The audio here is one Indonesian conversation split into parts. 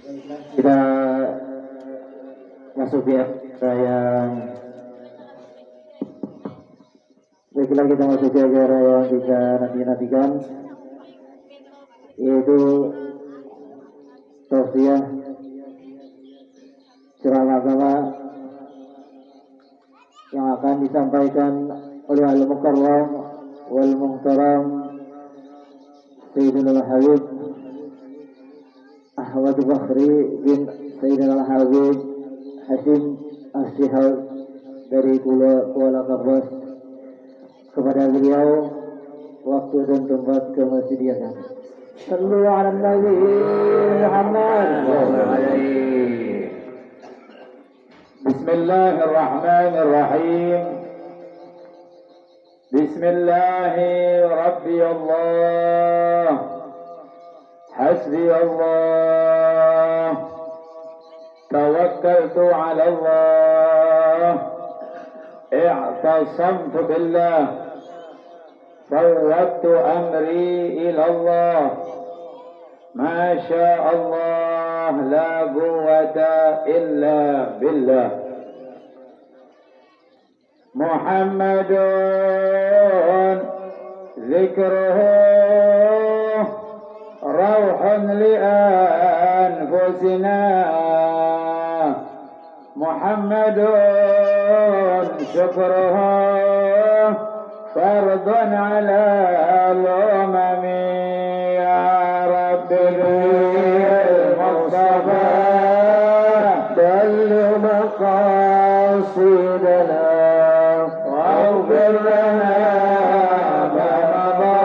Kita masuk ya yang baiklah, kita masuk ke acara yang kita nantikan, yaitu tausiah ceramah agama yang akan disampaikan oleh Al-Mukarram wal Muhtaram Sayyidina Al-Habib Ahmad Fakhri bin Sayyidina Al-Habib Hashim As-Sihal dari Kuala Kapuas. Kepada beliau waktu dan tempat kemesdiaan. Sallu ala Nabi Muhammad. Bismillahirrahmanirrahim. Bismillahi Rabbi Allah. Hasbi Allah. Tawakkaltu ala Allah. اعتصمت بالله فوضت أمري إلى الله ما شاء الله لا قوة إلا بالله محمد ذكره روح لأنفسنا محمد شكره فرض على الأمم يا رب المصطفى بلغ مقاصدنا واغفر لنا ما مضى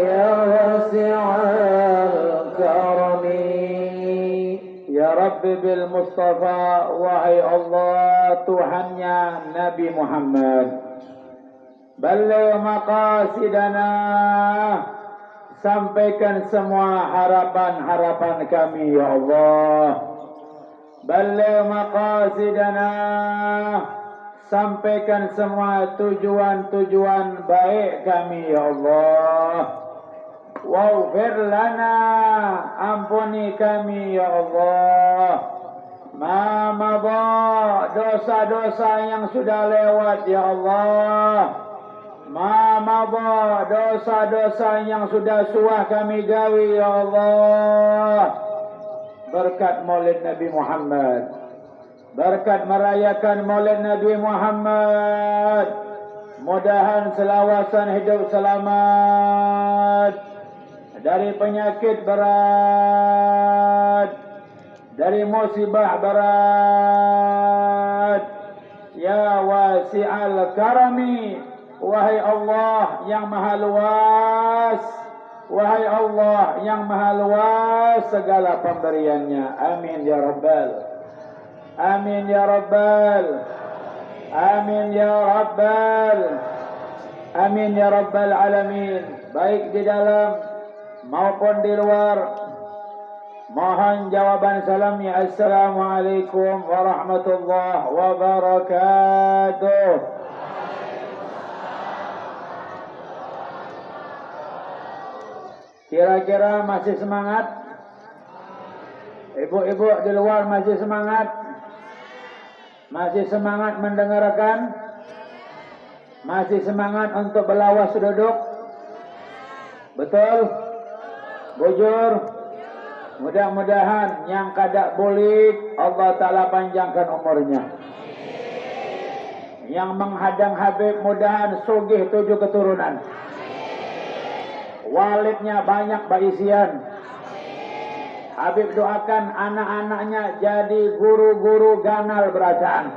يا واسع الكرم يا رب بالمصطفى wahai Allah Tuhannya Nabi Muhammad, baligh maqasidana, sampaikan semua harapan-harapan kami ya Allah. Baligh maqasidana, sampaikan semua tujuan-tujuan baik kami ya Allah. Waghfir lana, ampuni kami ya Allah. Ma madha, dosa-dosa yang sudah lewat ya Allah. Ma madha, dosa-dosa yang sudah suah kami gawi ya Allah. Berkat Maulid Nabi Muhammad, berkat merayakan Maulid Nabi Muhammad, mudahan selawasan hidup selamat dari penyakit berat, dari musibah berat. Ya wasi'al karami, wahai Allah yang maha luas, wahai Allah yang maha luas segala pemberiannya. Amin ya Rabbal, amin ya Rabbal, amin ya Rabbal, amin ya Rabbal alamin. Baik di dalam maupun di luar, mohon jawaban salamnya. Assalamualaikum warahmatullahi wabarakatuh. Kira-kira masih semangat? Ibu-ibu di luar masih semangat? Masih semangat mendengarkan? Masih semangat untuk berlawas duduk? Betul? Bujur? Mudah-mudahan yang kada boleh Allah Ta'ala panjangkan umurnya. Yang menghadang Habib mudahan sugih 7 keturunan. Walidnya banyak baisian. Habib doakan anak-anaknya jadi guru-guru ganal berajaan.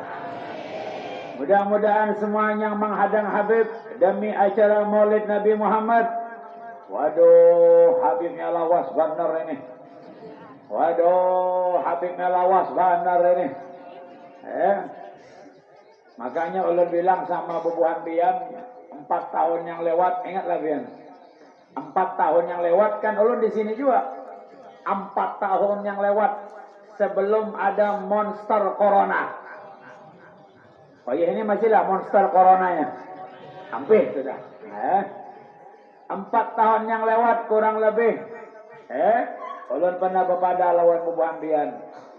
Mudah-mudahan semua yang menghadang Habib demi acara Maulid Nabi Muhammad. Waduh, Habibnya lawas benar ini. Waduh, Habibnya lawas benar ini. Makanya ulun bilang sama bubuhan Bian 4 tahun yang lewat, ingatlah Bian. 4 tahun yang lewat kan ulun di sini juga. 4 tahun yang lewat sebelum ada monster corona. Oh ya, ini masihlah monster coronanya. Hampir sudah. 4 tahun yang lewat kurang lebih ulun pernah bepada lawan bubuhan pian.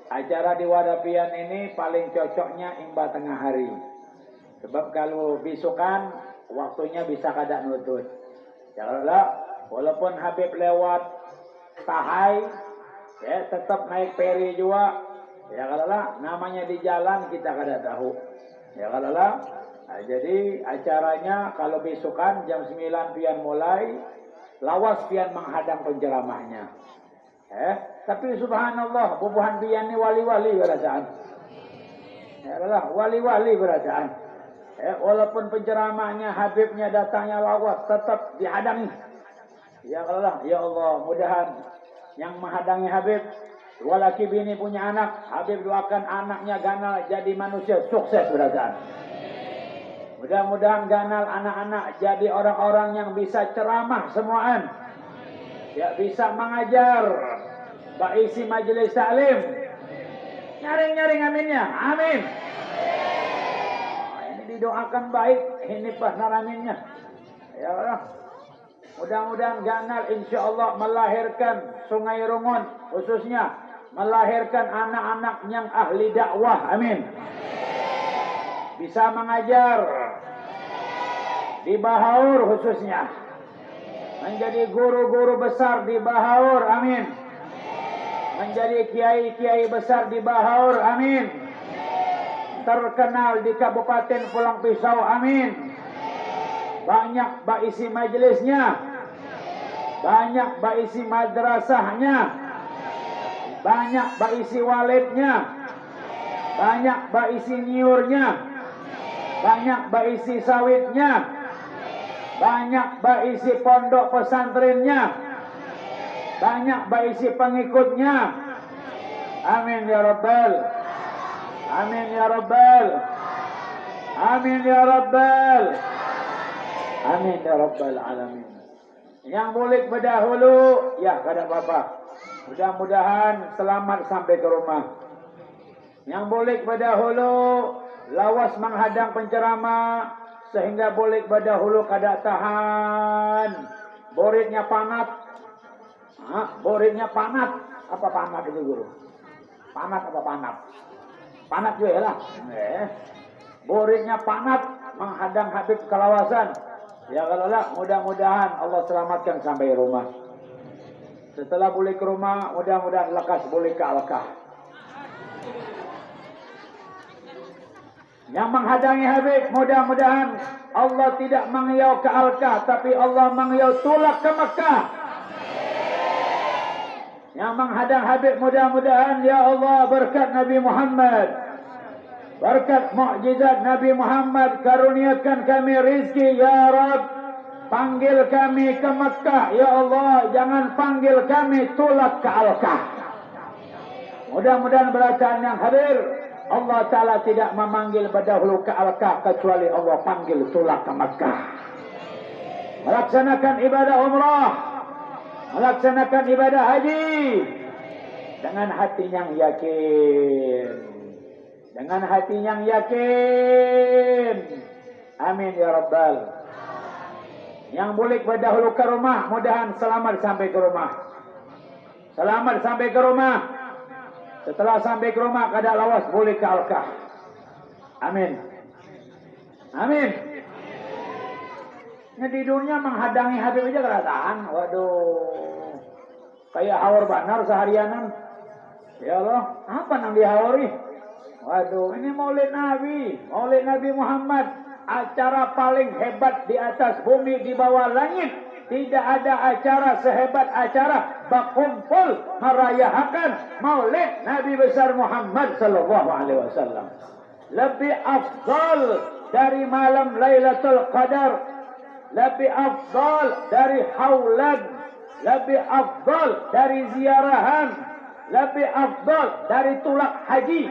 Acara di wadah pian ini paling cocoknya imba tengah hari. Sebab kalau bisukan waktunya bisa kada nutut. Kalau walaupun Habib lewat Tahai, ya tetap naik peri juga. Ya kalau namanya di jalan kita kada tahu. Ya kalau nah, jadi acaranya kalau besokan jam 9 pian mulai, lawas pian menghadang penceramahnya. Tapi subhanallah, bubuhan pian ini wali-wali berasaan. Ya Allah, wali-wali berasaan. Walaupun penceramahnya, Habibnya datangnya lawas, tetap dihadangi. Ya Allah, ya Allah, mudahan yang menghadangi Habib, dua laki bini punya anak, Habib doakan anaknya ganal jadi manusia sukses berasaan. Mudah-mudahan ganal anak-anak jadi orang-orang yang bisa ceramah semuaan. Ya bisa mengajar. Isi majelis taklim. Nyaring-nyaring aminnya. Amin. Ini didoakan baik. Ini pasnar aminnya. Ya Allah. Mudah-mudahan ganal insya Allah melahirkan Sungai Rungun. Khususnya melahirkan anak-anak yang ahli dakwah. Amin. Bisa mengajar di Bahaur khususnya, menjadi guru-guru besar di Bahaur, amin. Menjadi kiai-kiai besar di Bahaur, amin. Terkenal di Kabupaten Pulang Pisau, amin. Banyak baisi majelisnya, banyak baisi madrasahnya, banyak baisi walidnya, banyak baisi nyiurnya, banyak baisi sawitnya, banyak baisi pondok pesantrennya, banyak baisi pengikutnya. Amin ya Rabbal. Amin ya Rabbal. Amin ya Rabbal. Amin ya Rabbal alamin. Yang boleh berdahulu, ya kada apa-apa. Mudah-mudahan selamat sampai ke rumah. Yang boleh berdahulu, lawas menghadang penceramah sehingga boleh berdahulu kada tahan. Boritnya panat. Boritnya panat. Apa panat itu guru? Panat apa panat? Panat juga lah. Boritnya panat menghadang Habib kelawasan. Ya kalau lah, mudah-mudahan Allah selamatkan sampai rumah. Setelah boleh ke rumah, mudah-mudahan lekas boleh ke Alkah. Yang menghadangi Habib, mudah-mudahan Allah tidak mengiau ke Alkah, tapi Allah mengiau tulak ke Mekah. Yang menghadang Habib, mudah-mudahan ya Allah berkat Nabi Muhammad, berkat mukjizat Nabi Muhammad, karuniakan kami rizki ya Rab. Panggil kami ke Mekah ya Allah, jangan panggil kami tulak ke Alkah. Mudah-mudahan bacaan yang hadir, Allah Ta'ala tidak memanggil berdahulu ke Alkah, kecuali Allah panggil tulak ke Mekah. Melaksanakan ibadah umrah, melaksanakan ibadah haji dengan hati yang yakin, dengan hati yang yakin. Amin ya Rabbal. Yang boleh berdahulu ke rumah, mudahan selamat sampai ke rumah. Selamat sampai ke rumah. Setelah sampai ke rumah, kada lawas boleh ke Alkah. Amin. Amin. Ini tidurnya menghadangi Habib aja kada tahan. Waduh. Kayak hawar banar seharianan. Ya Allah, apa nang dihawari? Waduh, ini Maulid Nabi. Maulid Nabi Muhammad. Acara paling hebat di atas bumi, di bawah langit. Tidak ada acara sehebat acara berkumpul merayakan Maulid Nabi besar Muhammad sallallahu alaihi wasallam. Lebih afdal dari malam Lailatul Qadar, lebih afdal dari haulad, lebih afdal dari ziarahan, lebih afdal dari tulak haji,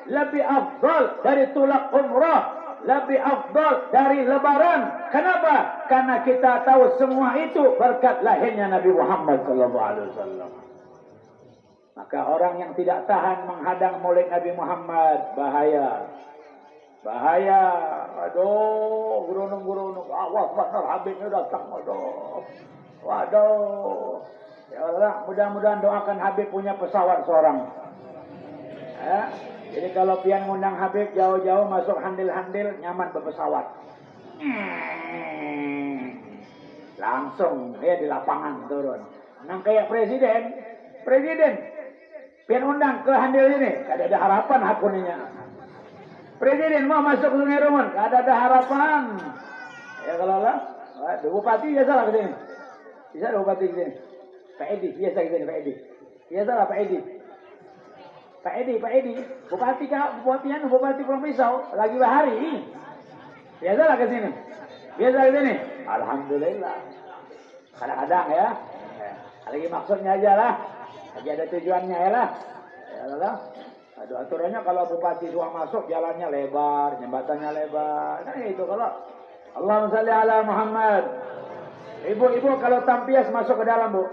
lebih afdal dari tulak umrah, lebih afdal dari lebaran. Kenapa? Karena kita tahu semua itu berkat lahirnya Nabi Muhammad sallallahu alaihi wasallam. Maka orang yang tidak tahan menghadang Maulid Nabi Muhammad bahaya. Bahaya. Aduh, gerunung-gerunung. Awas benar Habibnya datang. Waduh. Ya Allah, mudah-mudahan doakan Habib punya pesawat seorang. Jadi kalau pian ngundang Habib jauh-jauh masuk handil-handil nyaman berpesawat. Langsung dia di lapangan turun. Nang kayak presiden. Pian undang ke handil ini, kada ada harapan hakuninya. Presiden mau masuk ke Sungai Rumun, kada ada harapan. Ya kalau lah, bupati biasa lah ke sini. Bisa ada bupati ke sini. Pak Edi, biasa ke sini Pak Edi. Biasa lah Pak Edi. Pak Edi, bupati Promisau, lagi bahari. Biasa lah ke sini. Alhamdulillah. Kadang-kadang ya. Lagi maksudnya aja lah. Lagi ada tujuannya ya lah. Ya Allah. Aduh, aturannya kalau bupati suang masuk jalannya lebar, jembatannya lebar. Nah itu kalau Allahumma shalli ala Muhammad. Ibu-ibu kalau tampias masuk ke dalam, Bu.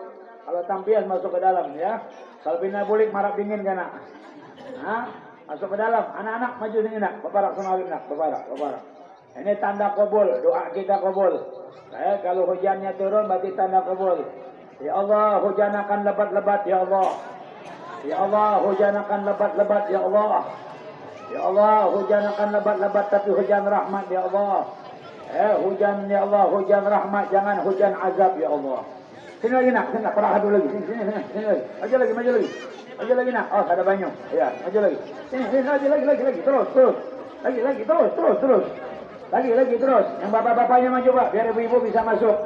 Kalau tampias masuk ke dalam ya. Kalau bina bulik marah dingin kan nak. Masuk ke dalam. Anak-anak maju sini nak. Bapak sama Habib nak. Bapak. Ini tanda kabul, doa kita kabul. Kalau hujannya turun berarti tanda kabul. Ya Allah, hujanakan lebat-lebat ya Allah. Ya Allah, hujanakan lebat-lebat ya Allah. Ya Allah, hujanakan lebat-lebat tapi hujan rahmat ya Allah. Hujan ya Allah, hujan rahmat, jangan hujan azab ya Allah. Sini lagi nak, sini nak, perah dulu lagi. Sini lagi. Maju lagi nak. Oh, ada banyak. Ya, maju lagi. Sini lagi. Terus. Lagi terus. Yang bapak-bapaknya maju Pak, biar ibu-ibu bisa masuk.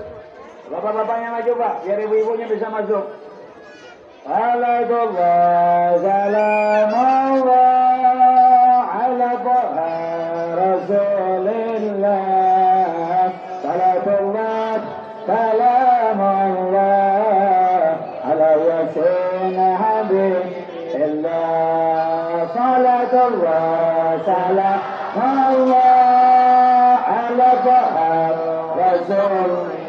Bapak-bapaknya maju Pak, biar ibu-ibunya bisa masuk. Salatullah, salamullah, ala Taha Rasulillah. Salatullah, salamullah, ala Yasin Habibillah. Salatullah, salamullah, ala Taha Rasulillah.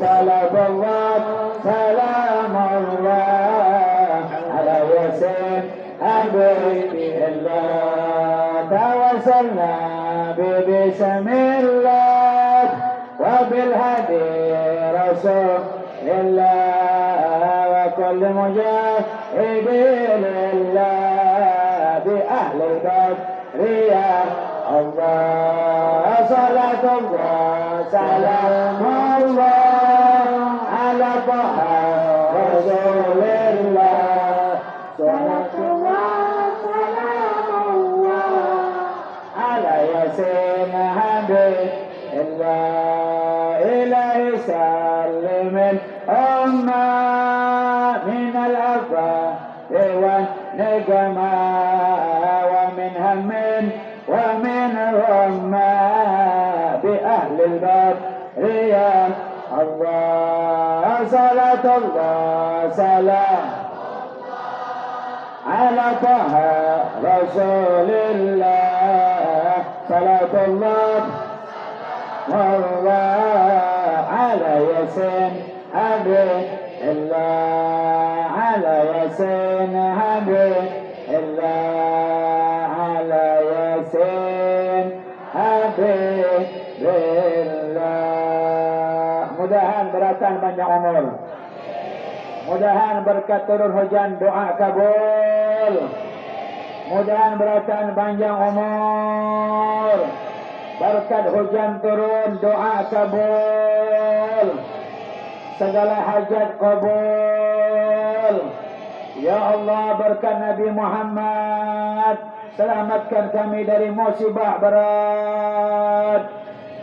Salatullah, salamullah, ala Yasin Habibillah. Tawassalna bismillah wa bil hadi Rasulillah wa kulli mujahidin lillah bi ahli al-badri ya Allah. Salatullah, salamullah, ala Taha Rasulillah. Salatullah, salamullah, ala Yasin Habibillah. Ilahi sallim al-umma min al-afah wa nigma wa min hammin wa min rumma bi ahli al-badr ya Allah. Salatullah, salam ala Taha Rasulillah. Salatullah wallah ala Yasin Habibillah. Ala Yasin Habibillah. Ala Yasin Habibillah. Mudahan beratan panjang umur. Mudahan berkat turun hujan doa kabul. Mudahan beratan panjang umur. Berkat hujan turun doa kabul. Segala hajat kabul. Ya Allah, berkat Nabi Muhammad, selamatkan kami dari musibah berat,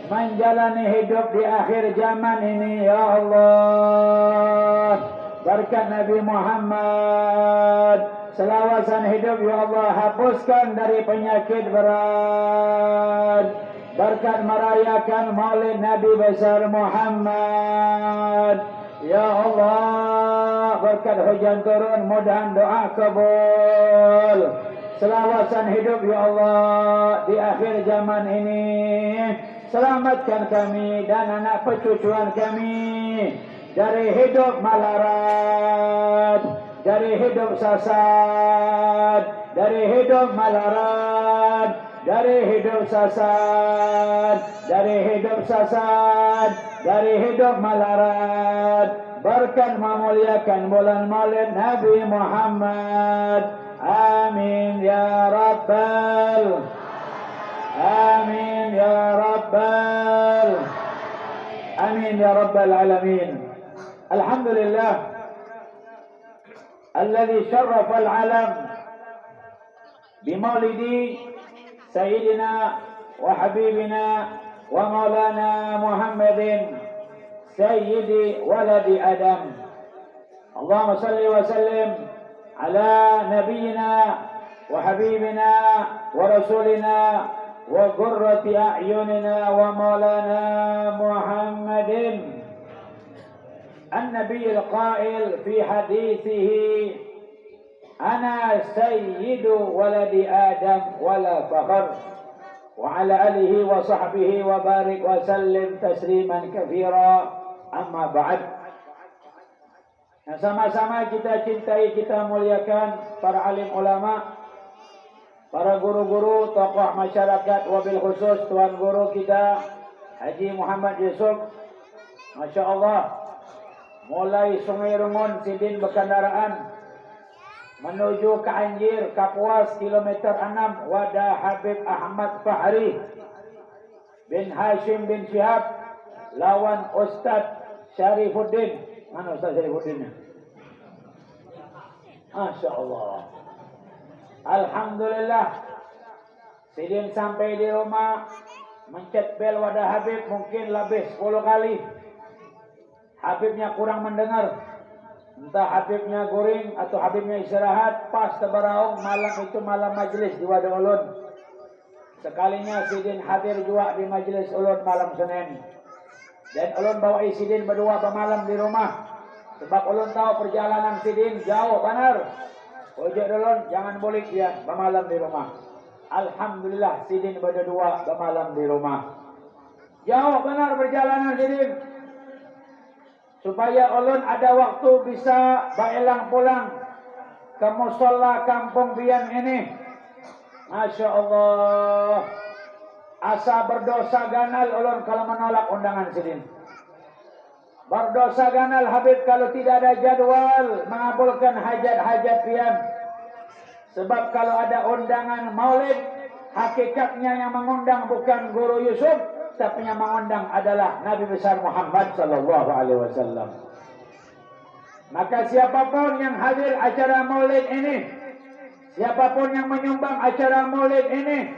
menjalani hidup di akhir zaman ini ya Allah. Berkat Nabi Muhammad, selawasan hidup ya Allah, hapuskan dari penyakit berat. Berkat merayakan Maulid Nabi besar Muhammad ya Allah. Berkat hujan turun, mudahan doa kabul. Selawasan hidup ya Allah di akhir zaman ini. Selamatkan kami dan anak pecucuan kami dari hidup malarat, dari hidup sasad, dari hidup malarat, dari hidup sasad, dari hidup sasad, dari hidup malarat, berkat memuliakan bulan Maulid Nabi Muhammad. Amin ya rabbal Amin ya rabbal Amin ya rabbal alamin. Alhamdulillah alladhi syarrafa al-alam بمولد سيدنا وحبيبنا ومولانا محمد سيد ولد آدم. اللهم صل وسلم على نبينا وحبيبنا ورسولنا وقرة أعيننا ومولانا محمد النبي القائل في حديثه أنا سيد ولد آدم ولا فخر وعلى آله وصحبه وبارك وسلم تسليما كثيرا أما بعد. Sama-sama kita cintai, kita muliakan para alim ulama, para guru-guru, tokoh masyarakat, wabil khusus Tuan Guru kita Haji Muhammad Yusuf. Masya Allah, mulai Sungai Rungun Sidin berkendaraan menuju ke Anjir, Kapuas, kilometer 6, Wadah Habib Ahmad Fahri bin Hashim bin Syihab lawan Ustaz Syarifuddin. Mana Ustaz Syarifuddinnya? Masya Allah. Alhamdulillah. Sidin sampai di rumah, mencet bel Wadah Habib mungkin lebih 10 kali. Habibnya kurang mendengar. Entah Habibnya guring atau Habibnya istirahat, pas tebaraung malam itu malam majlis di Wadah Ulun. Sekalinya Sidin hadir juga di majlis Ulun malam Senin. Dan Ulun bawa Sidin berdua bermalam di rumah. Sebab Ulun tahu perjalanan Sidin jauh benar. Ojek Ulun jangan boleh dia bermalam di rumah. Alhamdulillah Sidin berdua bermalam di rumah. Jauh benar perjalanan Sidin. Supaya ulun ada waktu bisa baelang pulang ke musola Kampung Bian ini. Masya Allah. Asa berdosa ganal ulun kalau menolak undangan Sidin. Berdosa ganal Habib kalau tidak ada jadwal mengabulkan hajat-hajat pian. Sebab kalau ada undangan maulid, hakikatnya yang mengundang bukan Guru Yusuf, tapi yang mengundang adalah Nabi besar Muhammad sallallahu alaihi wasallam. Maka siapapun yang hadir acara maulid ini, siapapun yang menyumbang acara maulid ini,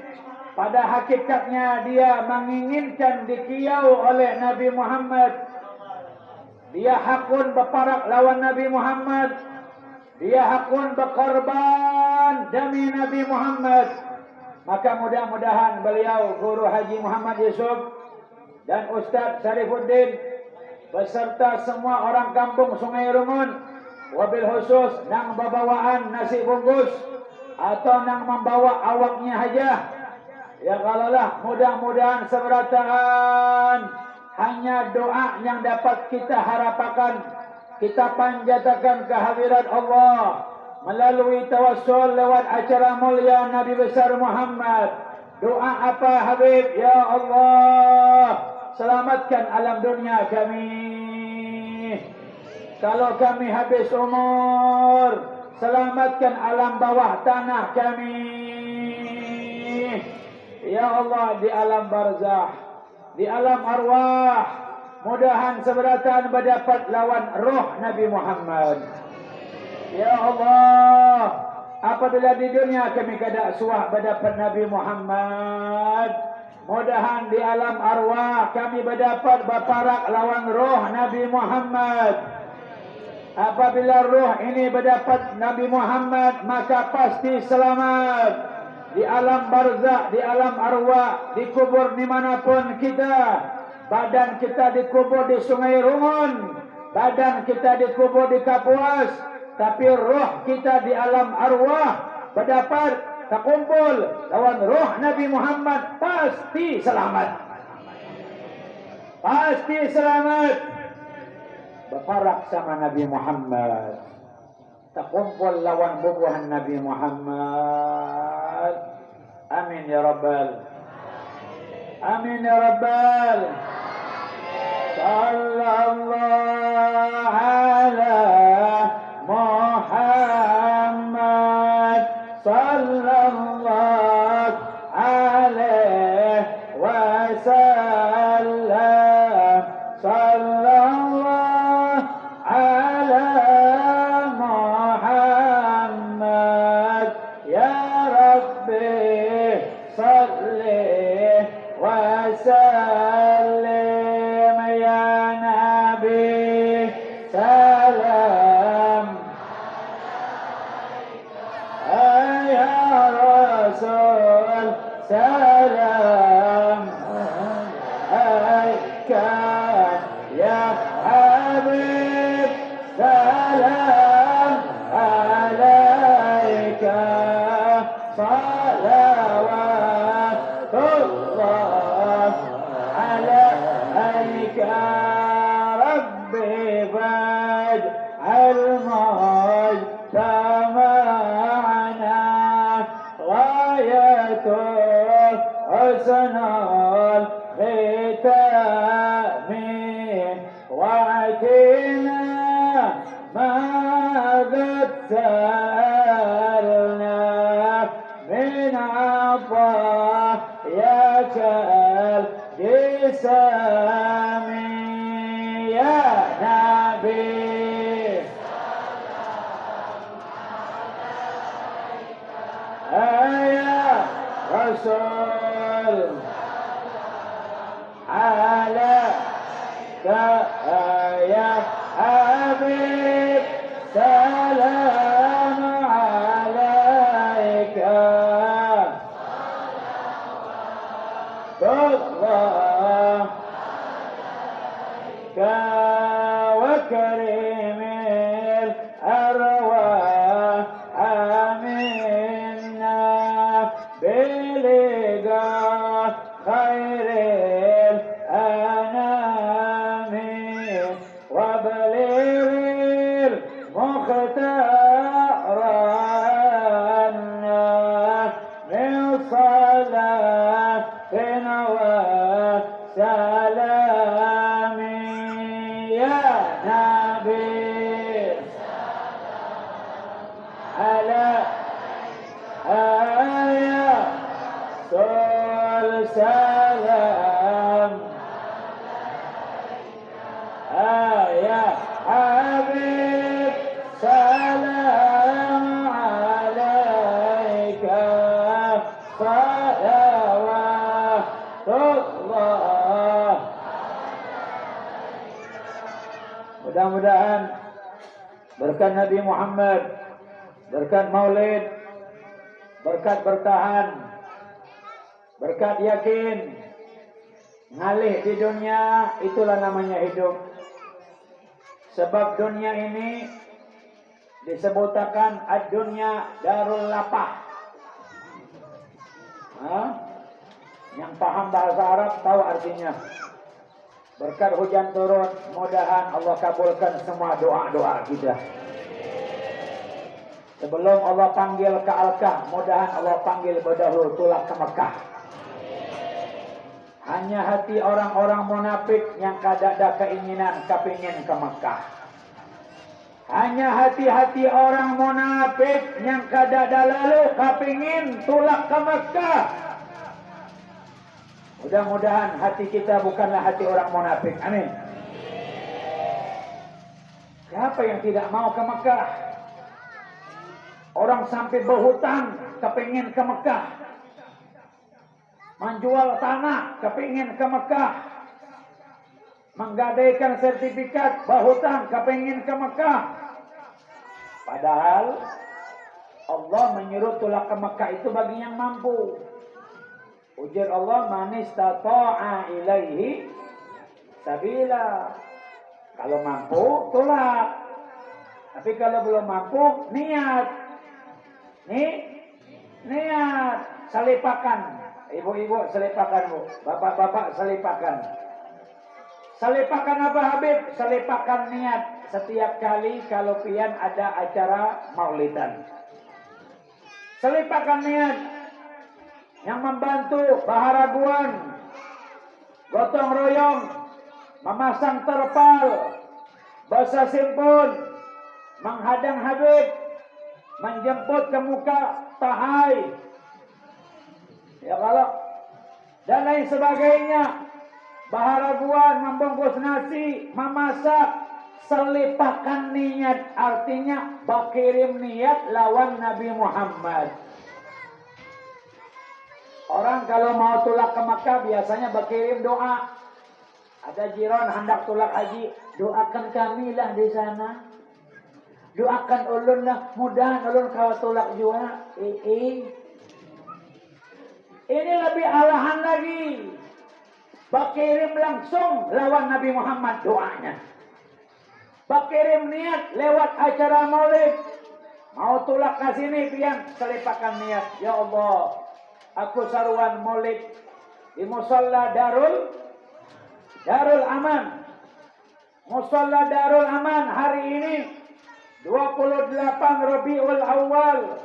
pada hakikatnya dia menginginkan dikiau oleh Nabi Muhammad. Dia hakun berparak lawan Nabi Muhammad. Dia hakun berkorban demi Nabi Muhammad. Maka mudah-mudahan beliau Guru Haji Muhammad Yusuf dan Ustaz Syarifuddin beserta semua orang kampung Sungai Rungun, wabil khusus nang babawaan nasi bungkus atau nang membawa awaknya hajah, ya kalalah mudah-mudahan seberataan hanya doa yang dapat kita harapakan, kita panjatakan kehadirat Allah melalui tawassul lewat acara mulia Nabi besar Muhammad. Doa apa Habib? Ya Allah, selamatkan alam dunia kami. Kalau kami habis umur, selamatkan alam bawah tanah kami. Ya Allah, di alam barzah, di alam arwah, mudahan seberatan berdapat lawan roh Nabi Muhammad. Ya Allah, apabila di dunia kami kada suah berdapat Nabi Muhammad, mudahan di alam arwah kami berdapat berparak lawan roh Nabi Muhammad. Apabila roh ini berdapat Nabi Muhammad, maka pasti selamat di alam barzakh, di alam arwah, dikubur dimanapun kita. Badan kita dikubur di Sungai Rungun, badan kita dikubur di Kapuas, tapi roh kita di alam arwah berdapat terkumpul lawan roh Nabi Muhammad, pasti selamat. Pasti selamat. Berparak sama Nabi Muhammad, terkumpul lawan bubuhan Nabi Muhammad. Amin ya rabbal. Amin ya rabbal. sallallahu ala Muhammad sallallahu alaihi wasallam sallallahu ala Muhammad ya Rabbi salli wa sallim ya Nabi salam ya Rasul salam alaika ya Habib salam alaika salawatullah alaika rabbi faj'al mujtama'ana ghayatul husnul ختام وعدنا ما قد سألنا من عطاياك الجسام يا نبي يا رسول عليك يا حبيب سلام عليك الله وكريم الأرواح منا بلقاء خير الأنام وبلغ المختار عنا من صلاة وسلام يا نبي على يا رسول سلام يا حبيب سلام عليك صلوات الله. Mudah-mudahan berkat Nabi Muhammad, berkat Maulid, berkat bertahan, berkat yakin, ngalih di dunia, itulah namanya hidup. Sebab dunia ini disebutakan ad-dunya darul lapah. Yang paham bahasa Arab tahu artinya. Berkat hujan turun, mudahan Allah kabulkan semua doa-doa kita. Sebelum Allah panggil ke Alkah, mudahan Allah panggil berdahulu tulak ke Mekah. Hanya hati orang-orang munafik yang kada ada keinginan kepingin ke Mekah. Hanya hati-hati orang munafik yang kada ada lalu kepingin tulak ke Mekah. Mudah-mudahan hati kita bukanlah hati orang munafik. Amin. Siapa yang tidak mau ke Mekah? Orang sampai berhutang kepingin ke Mekah. Menjual tanah kepingin ke Mekah. Menggadaikan sertifikat berhutang kepingin ke Mekah. Padahal Allah menyuruh tulak ke Mekah itu bagi yang mampu. Ujar Allah, man istata'a ilaihi sabila. Kalau mampu, tulak. Tapi kalau belum mampu, niat. Niat. Selipakan. Ibu-ibu selipakan, Bu. Bapak-bapak selipakan. Selipakan apa, Habib? Selipakan niat. Setiap kali kalau pian ada acara maulidan. Selipakan niat. Yang membantu baharaguan, gotong royong, memasang terpal, basa simpun, menghadang Habib, menjemput ke muka Tahai, ya kalau dan lain sebagainya. Baharaguan membungkus nasi, memasak, selipakan niat, artinya bakirim niat lawan Nabi Muhammad. Orang kalau mau tulak ke Makkah biasanya bakirim doa. Ada jiran hendak tulak haji, doakan kami lah di sana. Doakan ulun lah, mudah ulun kau tulak juga. Ini lebih alahan lagi. Bakirim langsung lawan Nabi Muhammad doanya. Bakirim niat lewat acara maulid. Mau tulak ke sini pian selipakan niat. Ya Allah, aku saruan maulid di musalla Darul Aman. Musalla Darul Aman hari ini 28 Rabiul Awal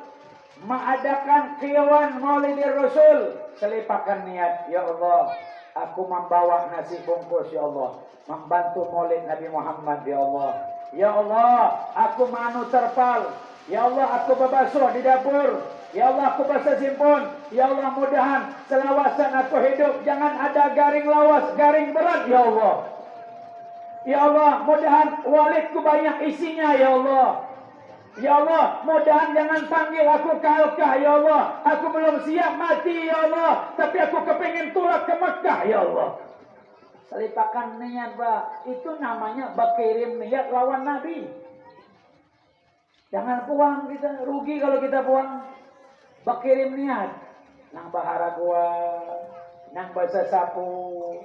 mengadakan qiyam Maulidir Rasul. Selipakan niat, ya Allah, aku membawa nasi bungkus, ya Allah, membantu maulid Nabi Muhammad, ya Allah. Ya Allah, aku manu terpal. Ya Allah, aku berbasuh di dapur. Ya Allah, aku basah simpun. Ya Allah, mudahan selawasan aku hidup jangan ada garing lawas, garing berat, ya Allah. Ya Allah, mudahan walidku banyak isinya, ya Allah. Ya Allah, mudahan jangan panggil aku kalkah, ya Allah. Aku belum siap mati, ya Allah. Tapi aku kepingin tulak ke Mekah, ya Allah. Selipakan niat, Pak. Itu namanya bakirim niat lawan Nabi. Jangan puang kita, rugi kalau kita puang. Bakirim niat. Nang baharaguan, nang basa sapu,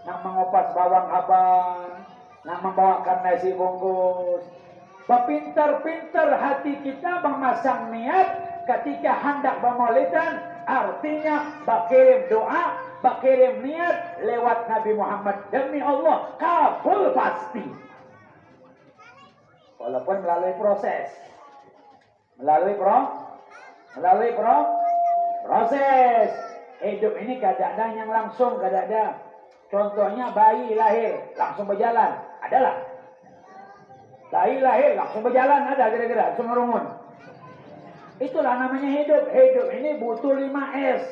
nang mengopas bawang abang, nang membawakan nasi bungkus. Pintar-pintar hati kita memasang niat ketika hendak bermaulidan, artinya bakirim doa, bakirim niat lewat Nabi Muhammad. Demi Allah, kabul pasti. Walaupun melalui proses. Melalui proses. Hidup ini kadang-kadang yang langsung, kadang-kadang. Contohnya bayi lahir, langsung berjalan. Adalah. Bayi lahir langsung berjalan, ada kira-kira langsung ngerumun. Itulah namanya hidup. Hidup ini butuh 5S.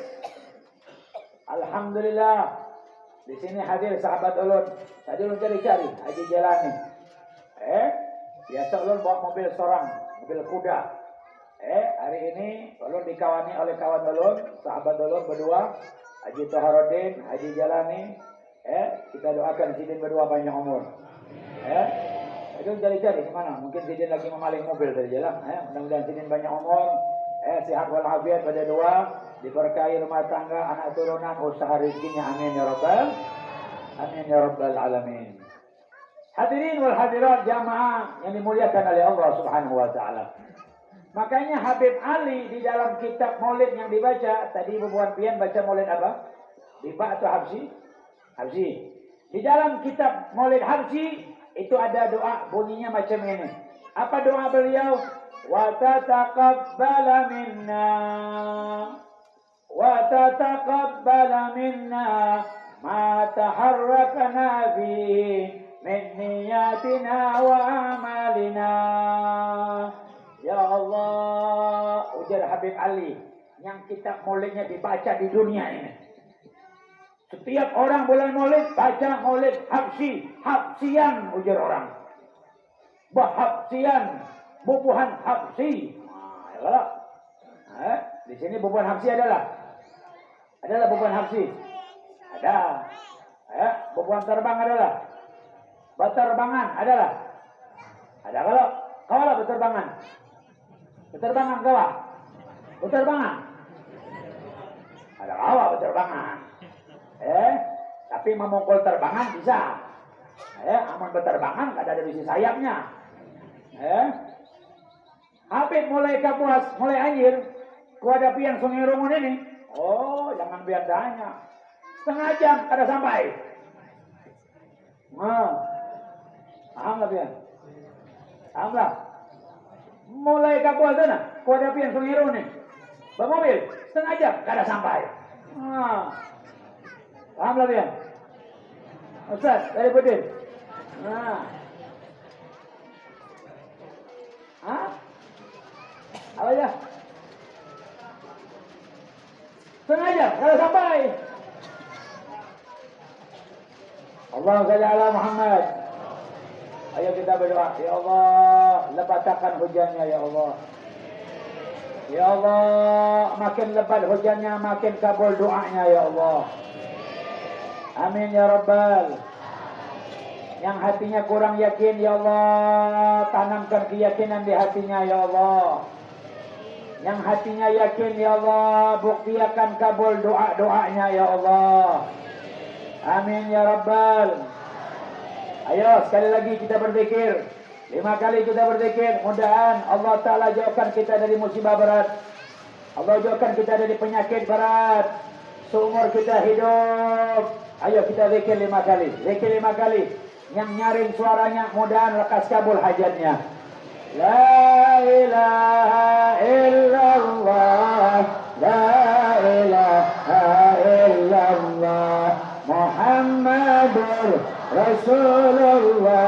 Alhamdulillah. Di sini hadir sahabat ulun. Tadi ulun cari-cari Haji Jalani. Biasa ulun bawa mobil sorang, mobil kuda. Hari ini ulun dikawani oleh kawan ulun, sahabat ulun berdua, Haji Taharuddin, Haji Jalani. Kita doakan sidin berdua panjang umur. Itu cari-cari kemana? Mungkin Sidin lagi memaling mobil tadi jalan. Mudah-mudahan Sidin banyak umur, sehat walafiat pada dua, diberkahi rumah tangga, anak turunan, usaha rezekinya. Amin ya rabbal alamin. Hadirin wal hadirat jamaah yang dimuliakan oleh Allah Subhanahu wa taala. Makanya Habib Ali di dalam kitab Maulid yang dibaca tadi, Bubuan Pian baca Maulid apa? Biba atau Habsi? Habsi. Di dalam kitab Maulid Habsi itu ada doa, bunyinya macam ini. Apa doa beliau? Wa tataqabbala minna ma taharrakna bihi min niyatina wa amalina. Ya Allah, ujar Habib Ali, yang kitab maulidnya dibaca di dunia ini. Setiap orang bulan maulid, baca maulid Habsi. Habsian, ujar orang. Habsian, bubuhan Habsi. Di sini bubuhan Habsi adalah bubuhan Habsi. Ada. Bubuhan terbang adalah. Beterbangan adalah. Ada kalau beterbangan. Beterbangan kawa. Beterbangan. Ada kawa beterbangan. Tapi memukul terbangan bisa. Aman beterbangan kada ada bisi sayapnya. Habib mulai kapuas, mulai anjir. Kuada pian sungai rungun ini. Oh, jangan biar tanya. Setengah jam kada sampai. Paham lah pian? Paham lah? Mulai kapuas sana, kuada pian sungai rungun ini. Bermobil, setengah jam kada sampai. Paham lah pian? Ustaz, dari Budin. Nah. Hah? Apa ya? Sengaja, kalau sampai. Allahumma shalli ala Muhammad. Ayo kita berdoa. Ya Allah, lebatkan hujannya ya Allah. Ya Allah, makin lebat hujannya, makin kabul doanya ya Allah. Amin ya Rabbal. Yang hatinya kurang yakin ya Allah, tanamkan keyakinan di hatinya ya Allah. Yang hatinya yakin ya Allah, buktikan kabul doa-doanya ya Allah. Amin ya Rabbal. Ayo sekali lagi kita berzikir. 5 kali kita berzikir. Mudah-mudahan Allah Ta'ala jauhkan kita dari musibah berat. Allah jauhkan kita dari penyakit berat. Seumur kita hidup. Ayo kita zikir 5 kali. Zikir 5 kali. Yang nyaring suaranya mudah-mudahan lekas kabul hajatnya. La ilaha illallah. La ilaha illallah. Muhammadur Rasulullah.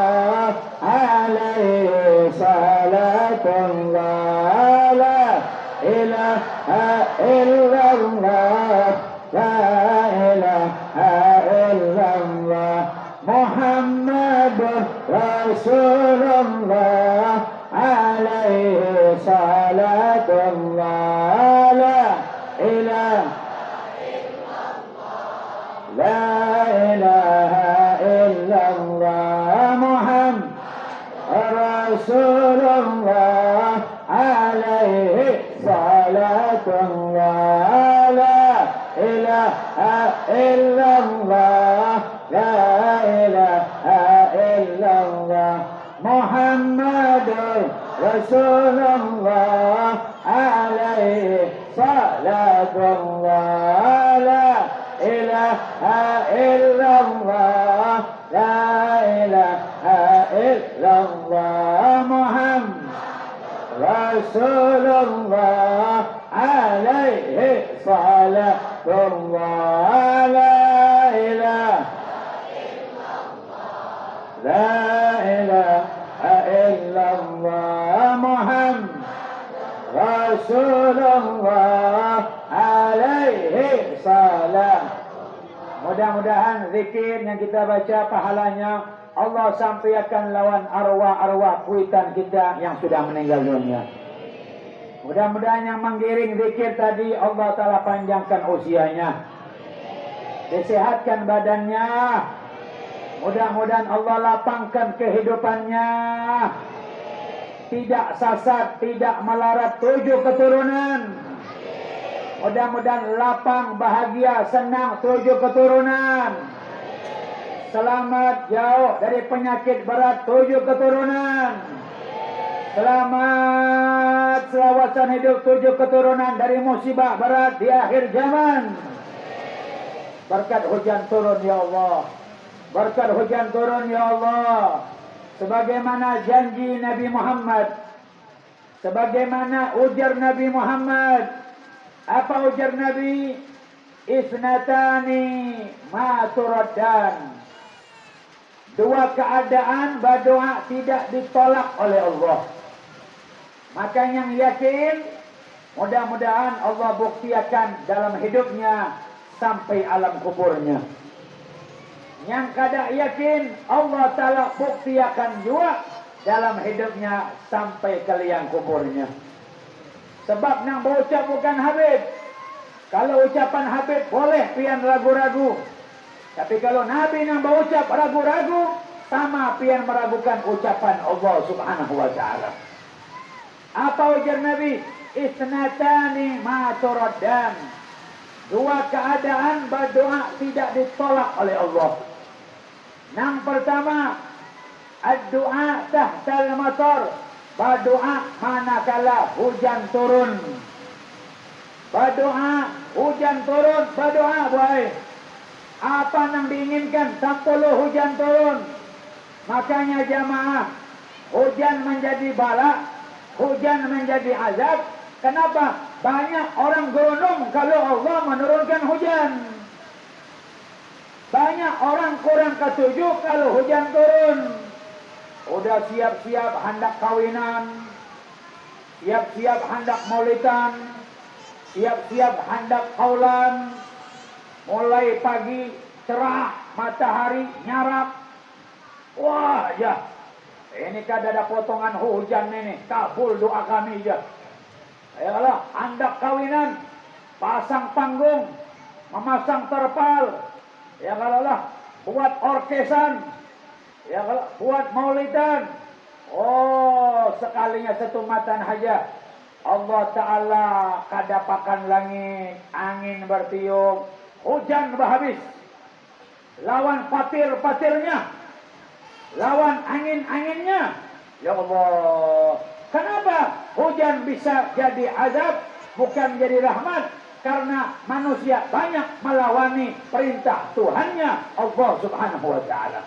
Alaihi salatullah. La ilaha illallah. La ilaha illallah. Muhammadur Rasulullah. Alaihi salatullah. La ilaha La ilaha illallah. Muhammad Rasulullah. Alaihi salatullah. La ilaha illallah. La ilaha illallah. Muhammadur Rasulullah. Alaihi salatullah. La ilaha illallah. La ilaha illallah. Muhammad Rasulullah. Alaihi salatullah. La ilaha La ilaha illallah. Muhammad Rasulullah. Alaihi salam. Mudah-mudahan zikir yang kita baca pahalanya Allah sampaikan lawan arwah-arwah kuitan kita yang sudah meninggal dunia. Mudah-mudahan yang menggiring zikir tadi Allah Ta'ala panjangkan usianya, disehatkan badannya. Mudah-mudahan Allah lapangkan kehidupannya, tidak sasat, tidak melarat 7 keturunan. Mudah-mudahan lapang, bahagia, senang 7 keturunan. Selamat jauh dari penyakit berat 7 keturunan. Selamat selawasan hidup 7 keturunan dari musibah berat di akhir zaman. Berkat hujan turun ya Allah. Berkat hujan turun ya Allah. Sebagaimana janji Nabi Muhammad. Sebagaimana ujar Nabi Muhammad. Apa ujar Nabi? Isnatani ma turaddan. 2 keadaan berdoa tidak ditolak oleh Allah. Maka yang yakin, mudah-mudahan Allah buktikan dalam hidupnya sampai alam kuburnya. Yang kada yakin, Allah Ta'ala buktikan juga dalam hidupnya sampai ke liang kuburnya. Sebab nang berucap bukan Habib. Kalau ucapan Habib boleh pian ragu-ragu. Tapi kalau Nabi nang berucap ragu-ragu, sama pian meragukan ucapan Allah Subhanahu wa Ta'ala. Apa ujar Nabi? Isnatani ma turaddan. 2 keadaan berdoa tidak ditolak oleh Allah. Yang pertama, ad-du'a tahtal matar. Berdoa manakala hujan turun. Berdoa hujan turun, berdoa boy. Apa yang diinginkan? 10 hujan turun. Makanya jamaah, hujan menjadi bala, hujan menjadi azab. Kenapa? Banyak orang gunung kalau Allah menurunkan hujan. Banyak orang kurang ketujuh kalau hujan turun. Udah siap-siap hendak kawinan, siap-siap hendak maulidan, siap-siap hendak kaulan. Mulai pagi cerah, matahari nyarak. Wah ya, ini kan ada potongan hujan ini. Kabul doa kami ya. Ayolah, hendak kawinan, pasang panggung, memasang terpal. Ya kalau lah, buat orkesan. Ya kalau buat maulidan. Oh, sekalinya setumatan aja. Allah Ta'ala kadapakan langit, angin bertiup, hujan berhabis. Lawan patir-patirnya, lawan angin-anginnya. Ya Allah, kenapa hujan bisa jadi azab, bukan jadi rahmat? Karena manusia banyak melawani perintah Tuhannya Allah Subhanahu wa Ta'ala.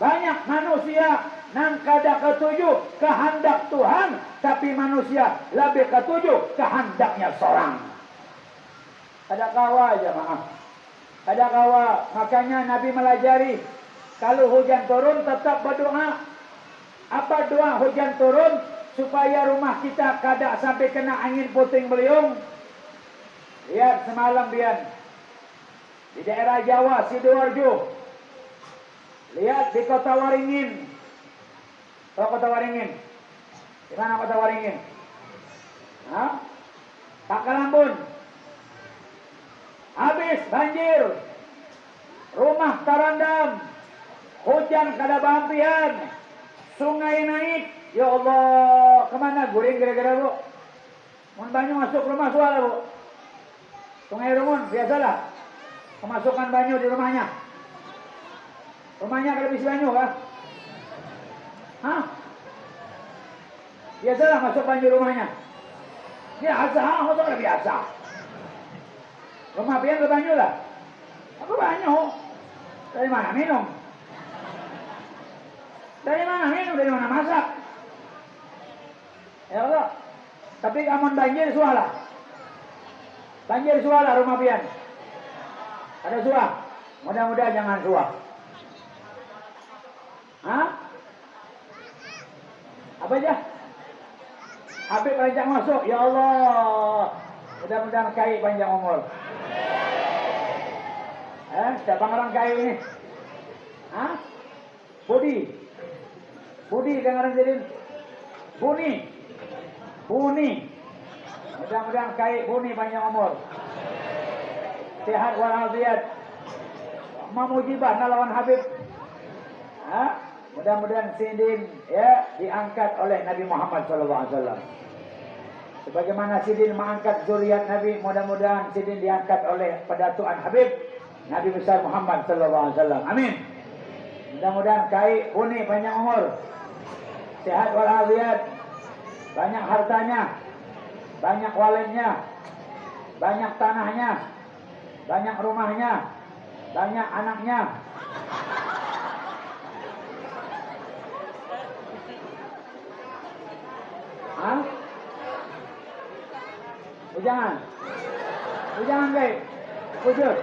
Banyak manusia nang kada ketujuh kehendak Tuhan, tapi manusia lebih ketujuh kehendaknya seorang. Ada kawa aja maaf. Ada kawa, makanya Nabi melajari kalau hujan turun tetap berdoa. Apa doa hujan turun? Supaya rumah kita kada sampai kena angin puting beliung. Lihat semalam Bian, di daerah Jawa, Sidoarjo. Lihat di kota Waringin. Tahu kota Waringin? Di mana kota Waringin? Hah? Takalambun. Habis banjir. Rumah terendam. Hujan kada bampian. Sungai naik. Ya Allah, kemana guring kira-kira bu? Mun banyu masuk rumah suara bu. Sungai Rumun, biasalah. Kemasukan banyu di rumahnya. Rumahnya kada bisa banyu kah? Hah? Biasalah masuk banyu rumahnya. Biasa, itu kada biasa. Rumah pian ke banyu lah. Apa banyu? Dari mana minum? Dari mana minum? Dari mana masak? Ya Allah. Tapi aman banjir sualah. Banjir sualah rumah pian. Ada suah. Mudah-mudahan jangan suah. Hah? Apa aja? Habib rancang masuk. Ya Allah. Mudah-mudahan kai panjang umur. Siapa orang kai ini? Hah? Budi. Budi dengaran jadi. Buni. Buni. Mudah-mudahan kai Buni panjang umur. Sehat walafiat. Memujibah lawan Habib. Hah? Mudah-mudahan Sidin ya diangkat oleh Nabi Muhammad SAW. Sebagaimana Sidin mengangkat zuriat Nabi, mudah-mudahan Sidin diangkat oleh pedatuan Habib Nabi besar Muhammad SAW. Amin. Mudah-mudahan kai Buni panjang umur, sehat walafiat, banyak hartanya, banyak walidnya, banyak tanahnya, banyak rumahnya, banyak anaknya. Hah? Ujangan. Ujangan guys. Wujud.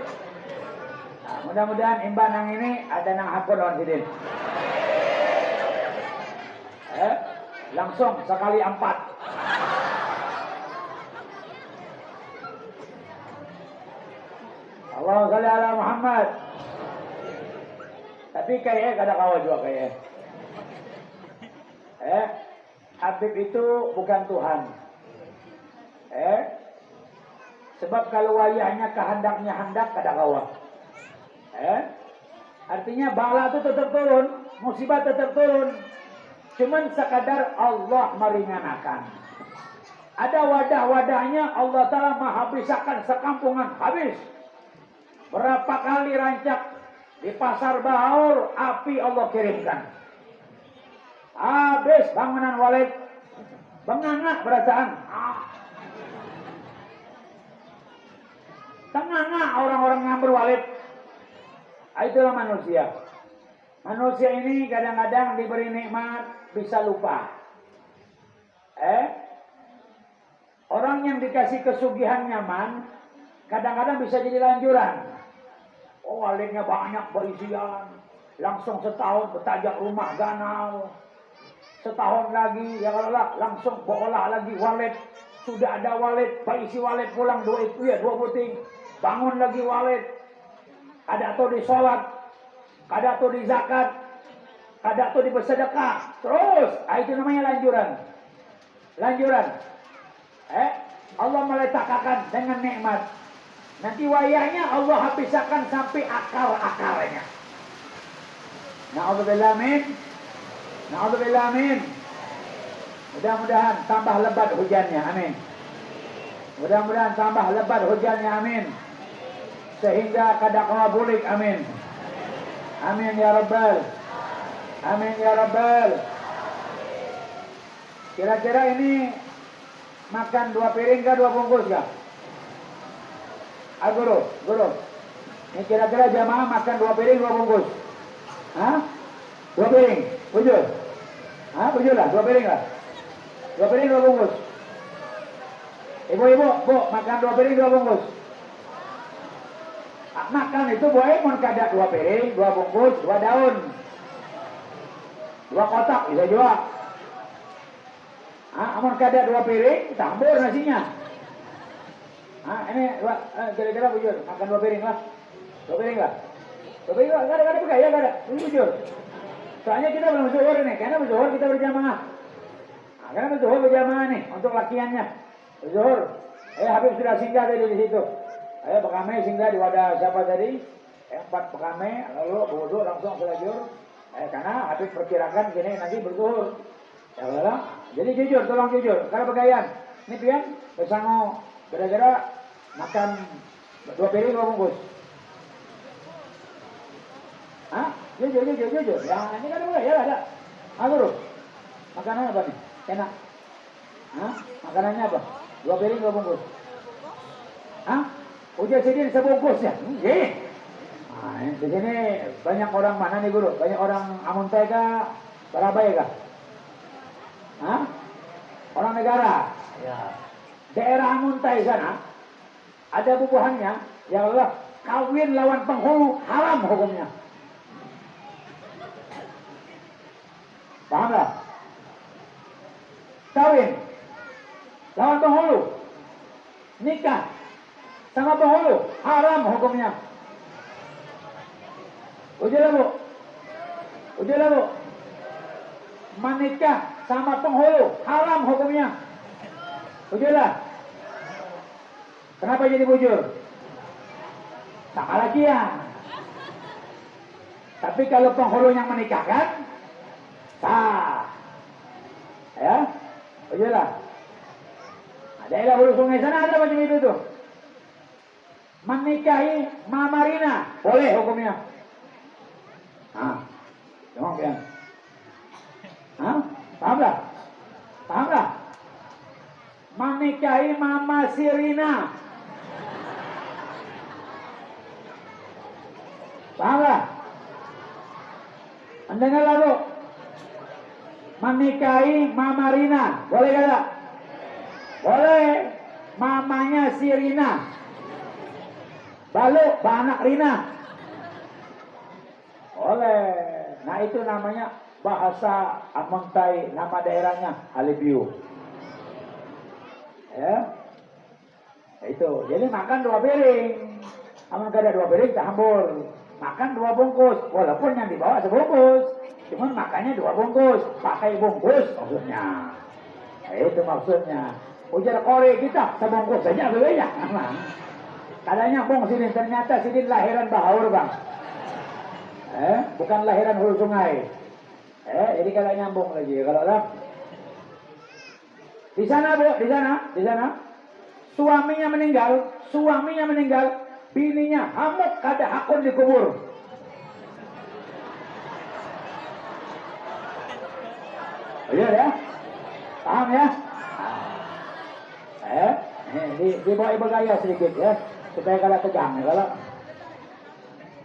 Nah, mudah-mudahan imban yang ini ada nang hapun lawan Sidin. Langsung sekali 4. Allahumma shalli ala Muhammad. Tapi kayaknya kada kawa juga kayaknya. Habib itu bukan Tuhan. Sebab kalau wayahnya kehendaknya hendak kada kawa. Artinya bala itu tetap turun, musibah tetap turun. Cuman sekadar Allah meringankan. Ada wadah-wadahnya Allah Ta'ala menghabiskan sekampungan habis. Berapa kali rancak di pasar Baur, api Allah kirimkan. Habis bangunan walid, bengangak perasaan. Tengah-tengah orang-orang yang berwalid. Itulah manusia. Manusia ini kadang-kadang diberi nikmat bisa lupa. Orang yang dikasih kesugihan nyaman kadang-kadang bisa jadi lanjuran. Oh, walletnya banyak berisian. Langsung setahun bertajak rumah ganau. Setahun lagi, ya kalau langsung bola lagi wallet. Sudah ada wallet, berisi wallet pulang dua puting. Bangun lagi wallet. Ada tuh di sholat, ada tuh di zakat, ada tuh di bersedekah. Terus, itu namanya lanjuran. Lanjuran. Allah meletakkan dengan nikmat. Nanti wayahnya Allah habiskan sampai akar-akarnya. Na'udzubillah min. Na'udzubillah min. Mudah-mudahan tambah lebat hujannya, amin. Mudah-mudahan tambah lebat hujannya, amin. Sehingga kada kawabulik, amin. Amin ya Rabbal. Amin ya Rabbal. Kira-kira ini makan 2 piring kah 2 bungkus kah? Guru. Ini kira-kira jamaah makan 2 piring 2 bungkus. Hah? 2 piring, bujur. Hah, bujur lah, 2 piring lah. 2 piring 2 bungkus. Ibu-ibu, bu, makan 2 piring 2 bungkus. Makan itu boleh mau kada 2 piring, 2 bungkus, 2 daun. 2 kotak bisa juga. Amun kada 2 piring, tambur nasinya. Ini kira-kira bujur, makan 2 piring lah. 2 piring lah. 2 piring lah, kada pegang ya, kada. Ini bujur. Soalnya kita belum zuhur ini, karena zuhur kita berjamaah. Karena zuhur berjamaah nih, untuk lakiannya. Zuhur. Habib sudah singgah tadi di situ. Bekame singgah di wadah siapa tadi? 4 bekame, lalu wudu langsung selajur. Karena Habib perkirakan sini nanti berzuhur. Ya Allah. Jadi jujur, tolong jujur. Kalau pegayan, ini pian bersama gara-gara makan 2 piring 2 bungkus. Jujur. Ya, ini kan boleh ya ada. Guru. Makanannya apa nih? Enak. Makanannya apa? 2 piring 2 bungkus. Udah sini sebungkus ya? Di sini banyak orang mana nih guru? Banyak orang Amuntai kah? Surabaya kah? Orang negara. Ya. Daerah Amuntai sana ada bubuhannya. Ya Allah, kawin lawan penghulu haram hukumnya. Paham tak? Kawin lawan penghulu, nikah sama penghulu haram hukumnya. Ujilah bu. Menikah sama penghulu haram hukumnya. Ujilah. Kenapa jadi bujur? Sama lagi ya. Tapi kalau penghulu yang menikahkan sah. Ya. Ujilah. Daerah hulu sungai sana ada macam itu tuh. Menikahi Mamarina boleh hukumnya. Tengok ya. Paham tak? Menikahi Mama Sirina. Paham tak? Mendengar lagu. Menikahi Mama Rina. Boleh tak? Boleh. Mamanya Sirina. Balu anak Rina. Boleh. Nah itu namanya bahasa Amuntai, nama daerahnya Alibiu. Ya. Itu. Jadi makan 2 piring. Amun kada 2 piring tak hambur. Makan 2 bungkus. Walaupun yang dibawa sebungkus. Cuman makannya 2 bungkus. Pakai bungkus maksudnya. Itu maksudnya. Ujar Kore kita sebungkus saja bebenya. Kadang bung sini ternyata sini lahiran Bahaur bang. Bukan lahiran hulu sungai. Jadi kalau nyambung lagi. Kalau lah di sana bu, di sana suaminya meninggal, bininya hamuk kada hakun dikubur. Iya ya, paham ya? Dibawa ibu gaya sedikit ya, supaya kada tegang ya kalau.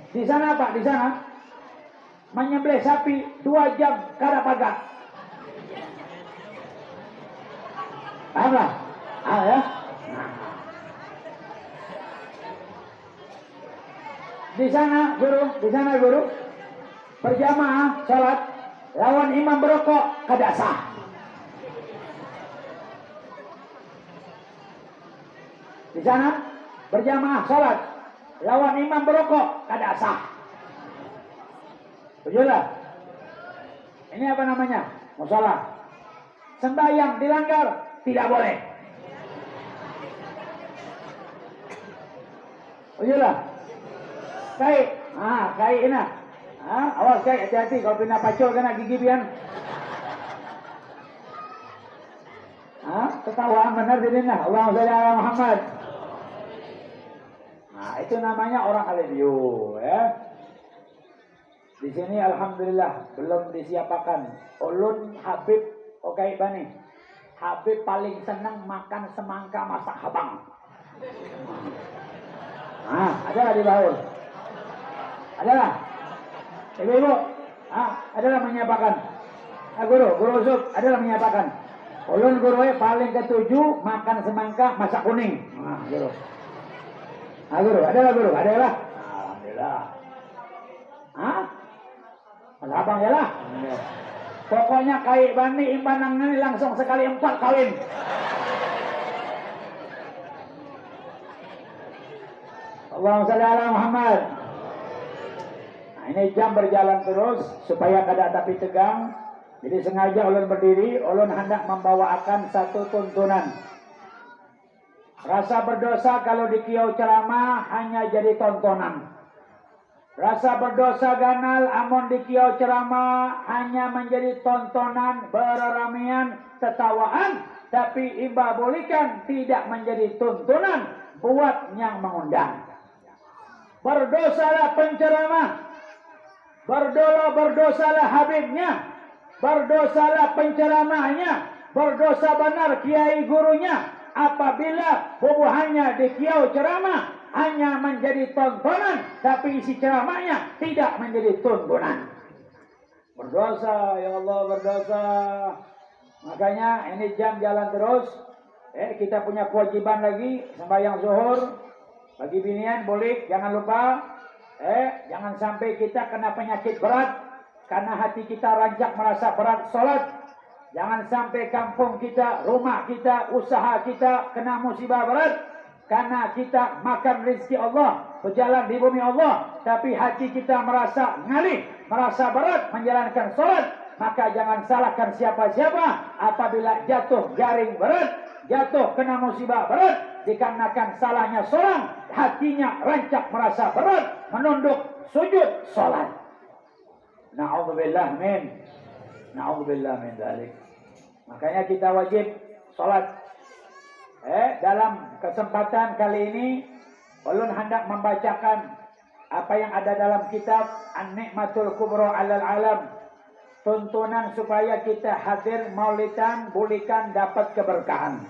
Di sana Pak, di sana menyembelih sapi 2 jam kada pagat. Paham lah? Ya. Di sana guru berjamaah salat lawan imam berokok kada sah. Di sana berjamaah salat lawan imam berokok kada sah. Betul. Ini apa namanya? Musalah. Sembahyang dilanggar tidak boleh. Betul. Kai ini. Awas kai, hati-hati kalau pindah pacul kena gigi pian. Ketawaan benar di sini. Allahumma shalli ala Muhammad. Nah, itu namanya orang alivio, ya. Di sini alhamdulillah belum disiapakan. Ulun Habib okai bani. Habib paling senang makan semangka masak habang. Ada di bawah. Adalah. Ibu-ibu, adalah menyiapkan. Guru Zub adalah menyiapkan. Ulun guru paling ketujuh makan semangka masak kuning. Guru. Guru, adalah. Alhamdulillah. Masak abang ya lah. Pokoknya kai bani imbanang ini langsung sekali 4 kawin. Allahumma shalli ala Muhammad. Nah, ini jam berjalan terus supaya kada tapi tegang. Jadi sengaja ulun berdiri, ulun hendak membawakan satu tuntunan. Rasa berdosa kalau di kiau ceramah hanya jadi tontonan. Rasa berdosa ganal amun di kiau ceramah hanya menjadi tontonan, berramian, tertawaan, tapi imba bolikan tidak menjadi tuntunan buat yang mengundang. Berdosalah penceramah, berdosalah habibnya, berdosalah penceramahnya, berdosa benar kiai gurunya apabila bubuhannya di kiau ceramah hanya menjadi tontonan, tapi isi ceramahnya tidak menjadi tuntunan. Berdosa, ya Allah, berdosa. Makanya ini jam jalan terus. Kita punya kewajiban lagi sembahyang zuhur. Bagi binian boleh, jangan lupa. Jangan sampai kita kena penyakit berat karena hati kita rancak merasa berat sholat. Jangan sampai kampung kita, rumah kita, usaha kita kena musibah berat. Karena kita makan rezeki Allah, berjalan di bumi Allah, tapi hati kita merasa ngalih, merasa berat menjalankan sholat, maka jangan salahkan siapa-siapa apabila jatuh jaring berat, jatuh kena musibah berat, dikarenakan salahnya seorang, hatinya rancak merasa berat, menunduk sujud sholat. Na'udzubillah min dzalik. Makanya kita wajib sholat. Dalam kesempatan kali ini ulun hendak membacakan apa yang ada dalam kitab An-Ni'matul Kubra 'alal Alam, tuntunan supaya kita hadir maulidan bulikan dapat keberkahan.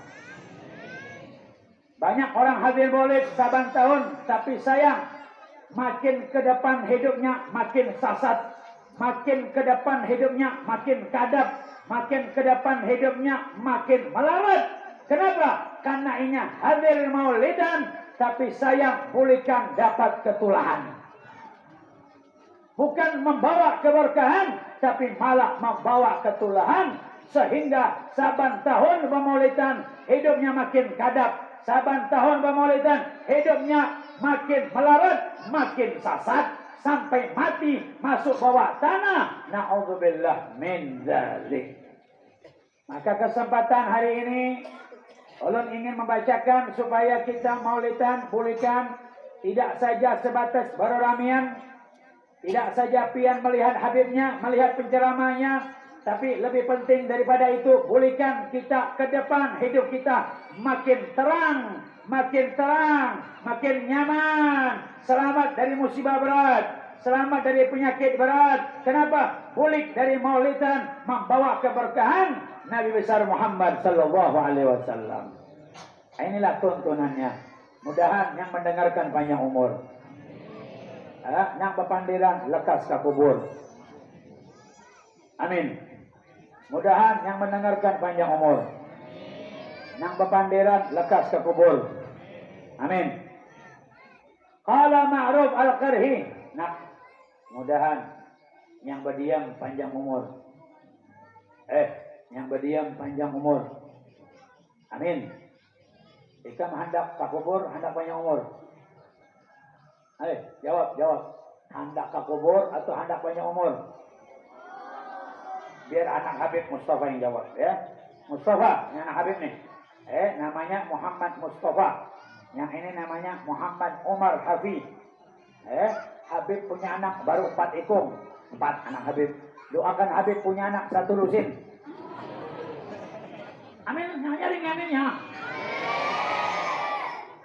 Banyak orang hadir maulid saban tahun, tapi sayang makin ke depan hidupnya makin sasat, makin ke depan hidupnya makin kadap, makin ke depan hidupnya makin melarat. Kenapa? Karena ini hadir maulidan, tapi sayang bulikan dapat ketulahan. Bukan membawa keberkahan, tapi malah membawa ketulahan. Sehingga saban tahun pemaulidan hidupnya makin kadap. Saban tahun pemaulidan hidupnya makin melarat, makin sasat. Sampai mati masuk bawah tanah. Na'udzubillah min dzalik. Maka kesempatan hari ini ulun ingin membacakan supaya kita maulidan bulikan tidak saja sebatas berramian, tidak saja pian melihat habibnya, melihat penceramahnya, tapi lebih penting daripada itu bulikan kita ke depan hidup kita makin terang, makin nyaman, selamat dari musibah berat, selamat dari penyakit berat. Kenapa? Bulik dari maulidan membawa keberkahan Nabi besar Muhammad sallallahu alaihi wasallam. Inilah tuntunannya. Mudahan yang mendengarkan panjang umur. Yang bepandiran lekas ke kubur. Amin. Mudahan yang mendengarkan panjang umur. Yang bepandiran lekas ke kubur. Amin. Qala Ma'ruf Al-Qarhi. Nah, mudahan yang berdiam panjang umur. Yang berdiam panjang umur. Amin. Ikam hendak ka kubur, hendak panjang umur. Jawab. Hendak ka kubur atau hendak panjang umur? Biar anak Habib Mustafa yang jawab ya. Mustafa, ini anak Habib nih. Namanya Muhammad Mustafa. Yang ini namanya Muhammad Umar Hafiz. Habib punya anak baru 4 ikung. 4 anak Habib. Doakan Habib punya anak 1 lusin. Amin, nyaring aminnya.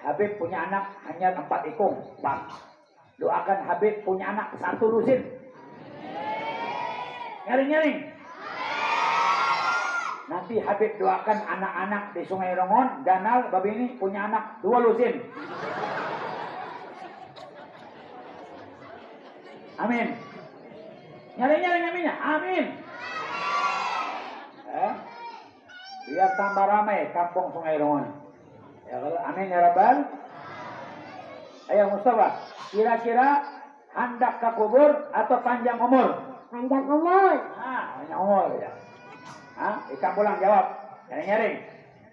Habib punya anak hanya 4 ikung. 4. Doakan Habib punya anak 1 lusin. Nyaring. Nanti Habib doakan anak-anak di Sungai Rongon, Ganal, babi ini punya anak 2 lusin. Amin. Nyaring aminnya. Amin. Biar tambah ramai kampung Sungai Rongon. Ya kalau amin ya Rabbal. Ayo Mustafa, kira-kira hendak ke kubur atau panjang umur? Panjang umur. Panjang umur ya. Ikan pulang jawab. Nyaring.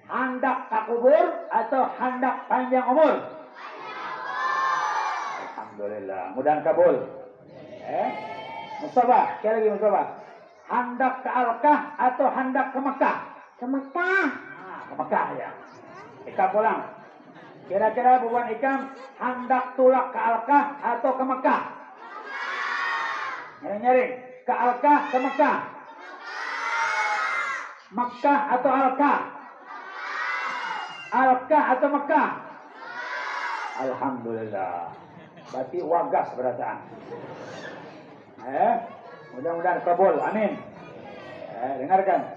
Hendak ke kubur atau hendak panjang umur? Alhamdulillah. Mudah kabul. Mustafa, sekali lagi Mustafa. Hendak ke Alkah atau hendak ke Mekah? Ke Mekah. Ke Mekah ya. Ikan pulang. Kira-kira bukan ikan hendak tulak ke Alkah atau ke Mekah? Nyaring. Ke Alkah, ke Mekah? Mekah atau Alkah? Alkah atau Mekah? Alhamdulillah. Berarti wagas berataan. Mudah-mudahan kabul. Amin. Dengarkan.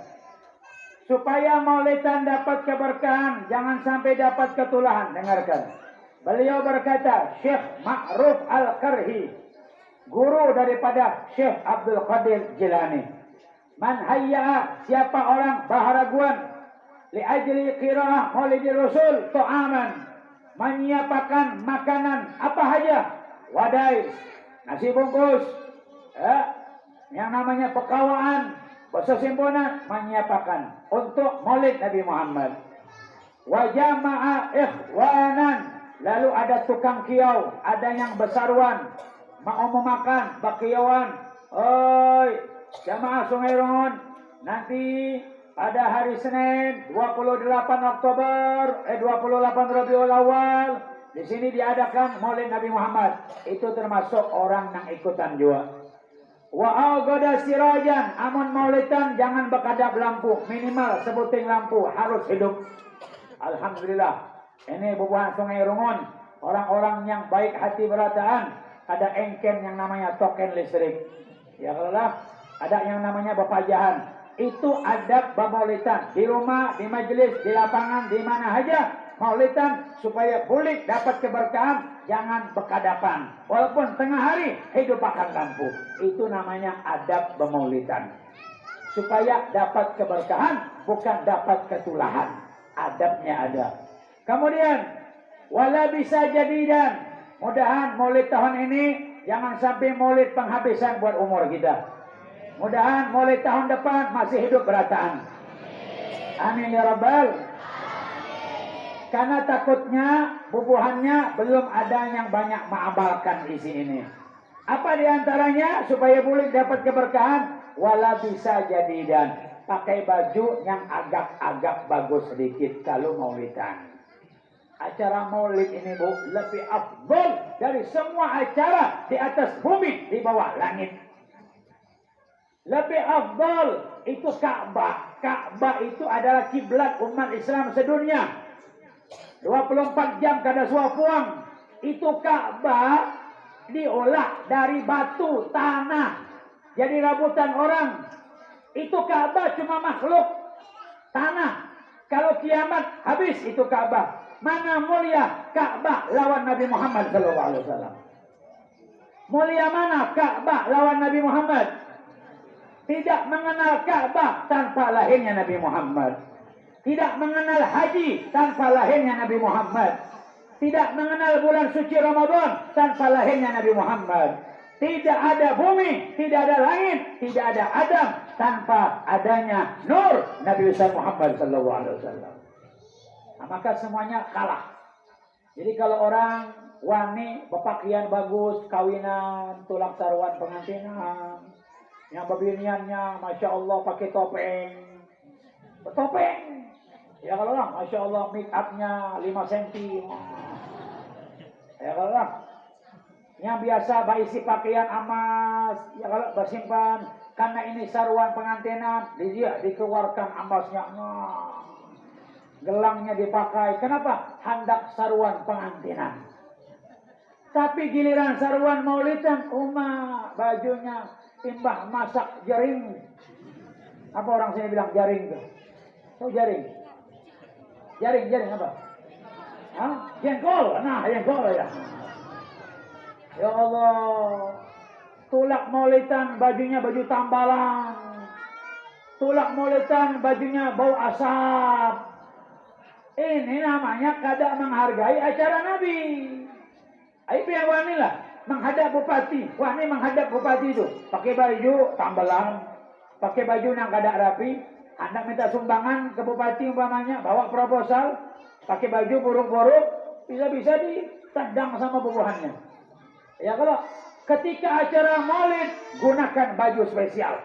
Supaya maulidan dapat keberkahan, jangan sampai dapat ketulahan. Dengarkan. Beliau berkata, Syekh Ma'ruf Al-Qarhi, guru daripada Syekh Abdul Qadir Jilani. Man hayya'a, siapa orang baharaguan li ajli qiraah maulidir rasul ta'aman, menyiapkan makanan apa saja, wadai, nasi bungkus, yang namanya pekawaan, bersesimpunan, menyiapkan untuk maulid Nabi Muhammad. Wa jama'a ikhwanan, lalu ada tukang kiau, ada yang besarwan, mau memakan bakiauan. Oi, jamaah Sungai Rongon, nanti pada hari Senin 28 Oktober 28 Rabiul Awal di sini diadakan Maulid Nabi Muhammad. Itu termasuk orang yang ikutan juga. Wa agoda sirajan, amun maulidan jangan berkadap lampu, minimal sebuting lampu harus hidup. Alhamdulillah. Ini bubuhan Sungai Rongon, orang-orang yang baik hati berataan, ada engken yang namanya token listrik. Ya kalau lah, ada yang namanya bepajahan. Itu adab bermaulidan. Di rumah, di majelis, di lapangan, di mana saja maulidan supaya bulik dapat keberkahan, jangan berkadapan. Walaupun tengah hari hidup akan lampu. Itu namanya adab bermaulidan. Supaya dapat keberkahan, bukan dapat ketulahan. Adabnya ada. Kemudian, wala bisa jadidan. Mudahan maulid tahun ini jangan sampai maulid penghabisan buat umur kita. Mudahan mulai tahun depan masih hidup berataan. Amin ya Rabbal. Karena takutnya bubuhannya belum ada yang banyak mengamalkan isi ini. Apa diantaranya supaya boleh dapat keberkahan? Wala bisa jadi dan pakai baju yang agak-agak bagus sedikit kalau maulidan. Acara maulid ini Bu lebih afdal dari semua acara di atas bumi di bawah langit. Lebih afdal itu Ka'bah. Ka'bah itu adalah kiblat umat Islam sedunia. 24 jam kada suapuang. Itu Ka'bah diolah dari batu, tanah. Jadi rabutan orang. Itu Ka'bah cuma makhluk tanah. Kalau kiamat habis itu Ka'bah. Mana mulia Ka'bah lawan Nabi Muhammad SAW. Mulia mana Ka'bah lawan Nabi Muhammad? Tidak mengenal Ka'bah tanpa lahirnya Nabi Muhammad. Tidak mengenal haji tanpa lahirnya Nabi Muhammad. tidak mengenal bulan suci Ramadan tanpa lahirnya Nabi Muhammad. Tidak ada bumi, tidak ada langit, tidak ada Adam tanpa adanya nur Nabi Muhammad SAW. Nah, maka semuanya kalah. Jadi kalau orang wani berpakaian bagus, kawinan, tulak saruan pengantinan, yang bebiniannya Masya Allah pakai topeng, bertopeng. Ya kalau orang Masya Allah make upnya 5 cm. Ya kalau orang yang biasa berisi pakaian emas, ya kalau bersimpan karena ini saruan pengantinan, dia dikeluarkan emasnya, gelangnya dipakai. Kenapa? Hendak saruan pengantinan. Tapi giliran saruan maulidan, bajunya timbah masak jaring. Apa orang sini bilang jaring tuh? Tahu jaring? Jaring apa? Hah? Jengkol. Nah, jengkol ya. Ya Allah, tulak maulidan bajunya baju tambalan, tulak maulidan bajunya bau asap. Ini namanya kada menghargai acara Nabi. Itu yang wani lah, menghadap bupati. Wani menghadap bupati itu, pakai baju tambalan, pakai baju yang kada rapi, hendak minta sumbangan ke bupati umpamanya, bawa proposal, pakai baju buruk-buruk, bisa-bisa ditendang sama bubuhannya. Ya kalau ketika acara maulid gunakan baju spesial.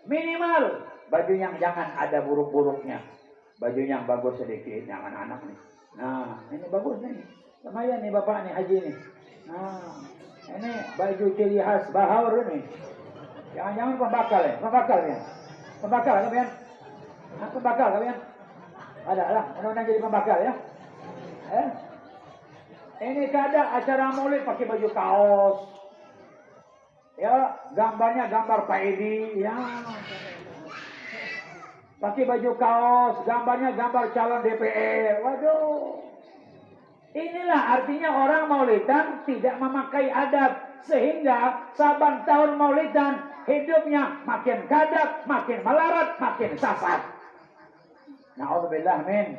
Minimal baju yang jangan ada buruk-buruknya. Baju yang bagus sedikit yang anak-anak nih. Nah, ini bagus nih. Lumayan nih bapak nih haji nih. Nah, ini baju ciri khas Bahaur nih. Jangan-jangan pembakal ya, Pembakal kalian? Nah, pembakal kalian? Ada lah, mudah-mudahan jadi pembakal ya. Ini kada acara maulid pakai baju kaos. Ya, gambarnya gambar Pak Edi, ya. Pakai baju kaos, gambarnya gambar calon DPR. Waduh. Inilah artinya orang maulidan tidak memakai adab. Sehingga saban tahun maulidan hidupnya makin kadap, makin melarat, makin sasat. Na'udzubillah min.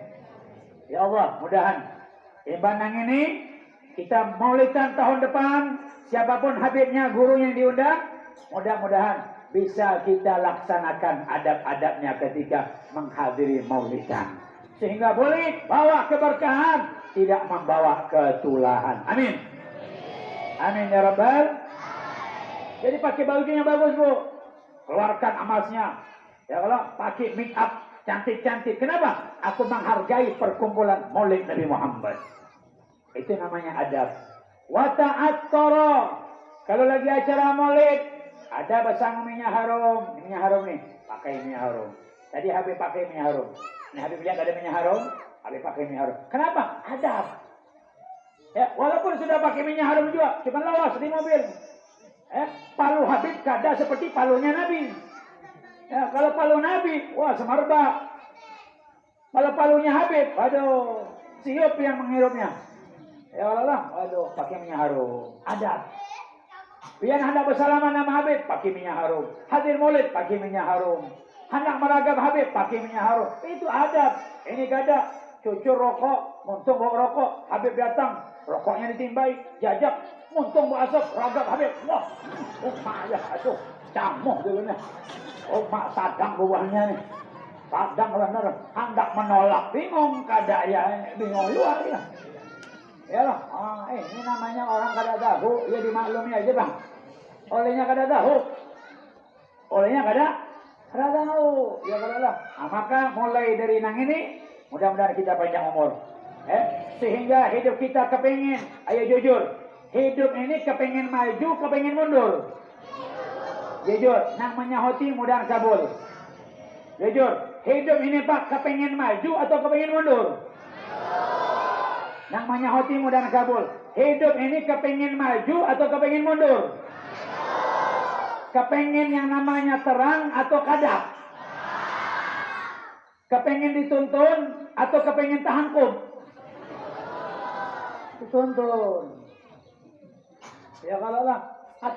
Ya Allah, mudahan Imbanang ini kita maulidan tahun depan, siapapun habibnya, guru yang diundang, mudah-mudahan bisa kita laksanakan adab-adabnya ketika menghadiri maulidan. Sehingga boleh bawa keberkahan, tidak membawa ketulahan. Amin. Amin ya Rabbal. Jadi pakai baju yang bagus bu, keluarkan emasnya. Ya kalau pakai make up cantik-cantik, kenapa? Aku menghargai perkumpulan maulid Nabi Muhammad. Itu namanya adab. Wa ta'attara. Kalau lagi acara maulid, ada basang minyak harum. Minyak harum nih, pakai minyak harum. Tadi Habib pakai minyak harum. Ini Habib lihat ada minyak harum, Habib pakai minyak harum. Kenapa? Adab. Ya, walaupun sudah pakai minyak harum juga, cuma lawas di mobil. Palu Habib kada seperti palunya Nabi. Ya, kalau palu Nabi, wah semerbak. Kalau palunya Habib, waduh, siup yang menghirupnya. Ya Allah, waduh, pakai minyak harum. Adab. Biar hendak bersalaman nama Habib, pakai minyak harum. Hadir maulid, pakai minyak harum. Hendak meragam Habib, pakai minyak harum. Itu adab. Ini kada cucur rokok, muntung bawa rokok. Habib datang, rokoknya ditimbai, jajak, muntung bawa asap, ragam Habib. Wah, ya, aduh, camuh dulu nih. Mak sadang buahnya nih. Sadang benar, hendak menolak, bingung kada ya, bingung luar ya. Ya loh, ini namanya orang kada tahu, ya dimaklumi aja bang. Olehnya kada tahu, olehnya kada tahu, ya kada lah. Nah, maka mulai dari nang ini, mudah-mudahan kita panjang umur, sehingga hidup kita kepingin, ayo jujur, hidup ini kepingin maju, kepingin mundur. Jujur, namanya hoti mudah kabul. Jujur, hidup ini pak kepingin maju atau kepingin mundur? Namanya hoti mudah kabul. Hidup ini kepingin maju atau kepingin mundur? Kepingin yang namanya terang atau kadap? Kepingin dituntun atau kepingin tahangkum? Dituntun. Ya kalau lah,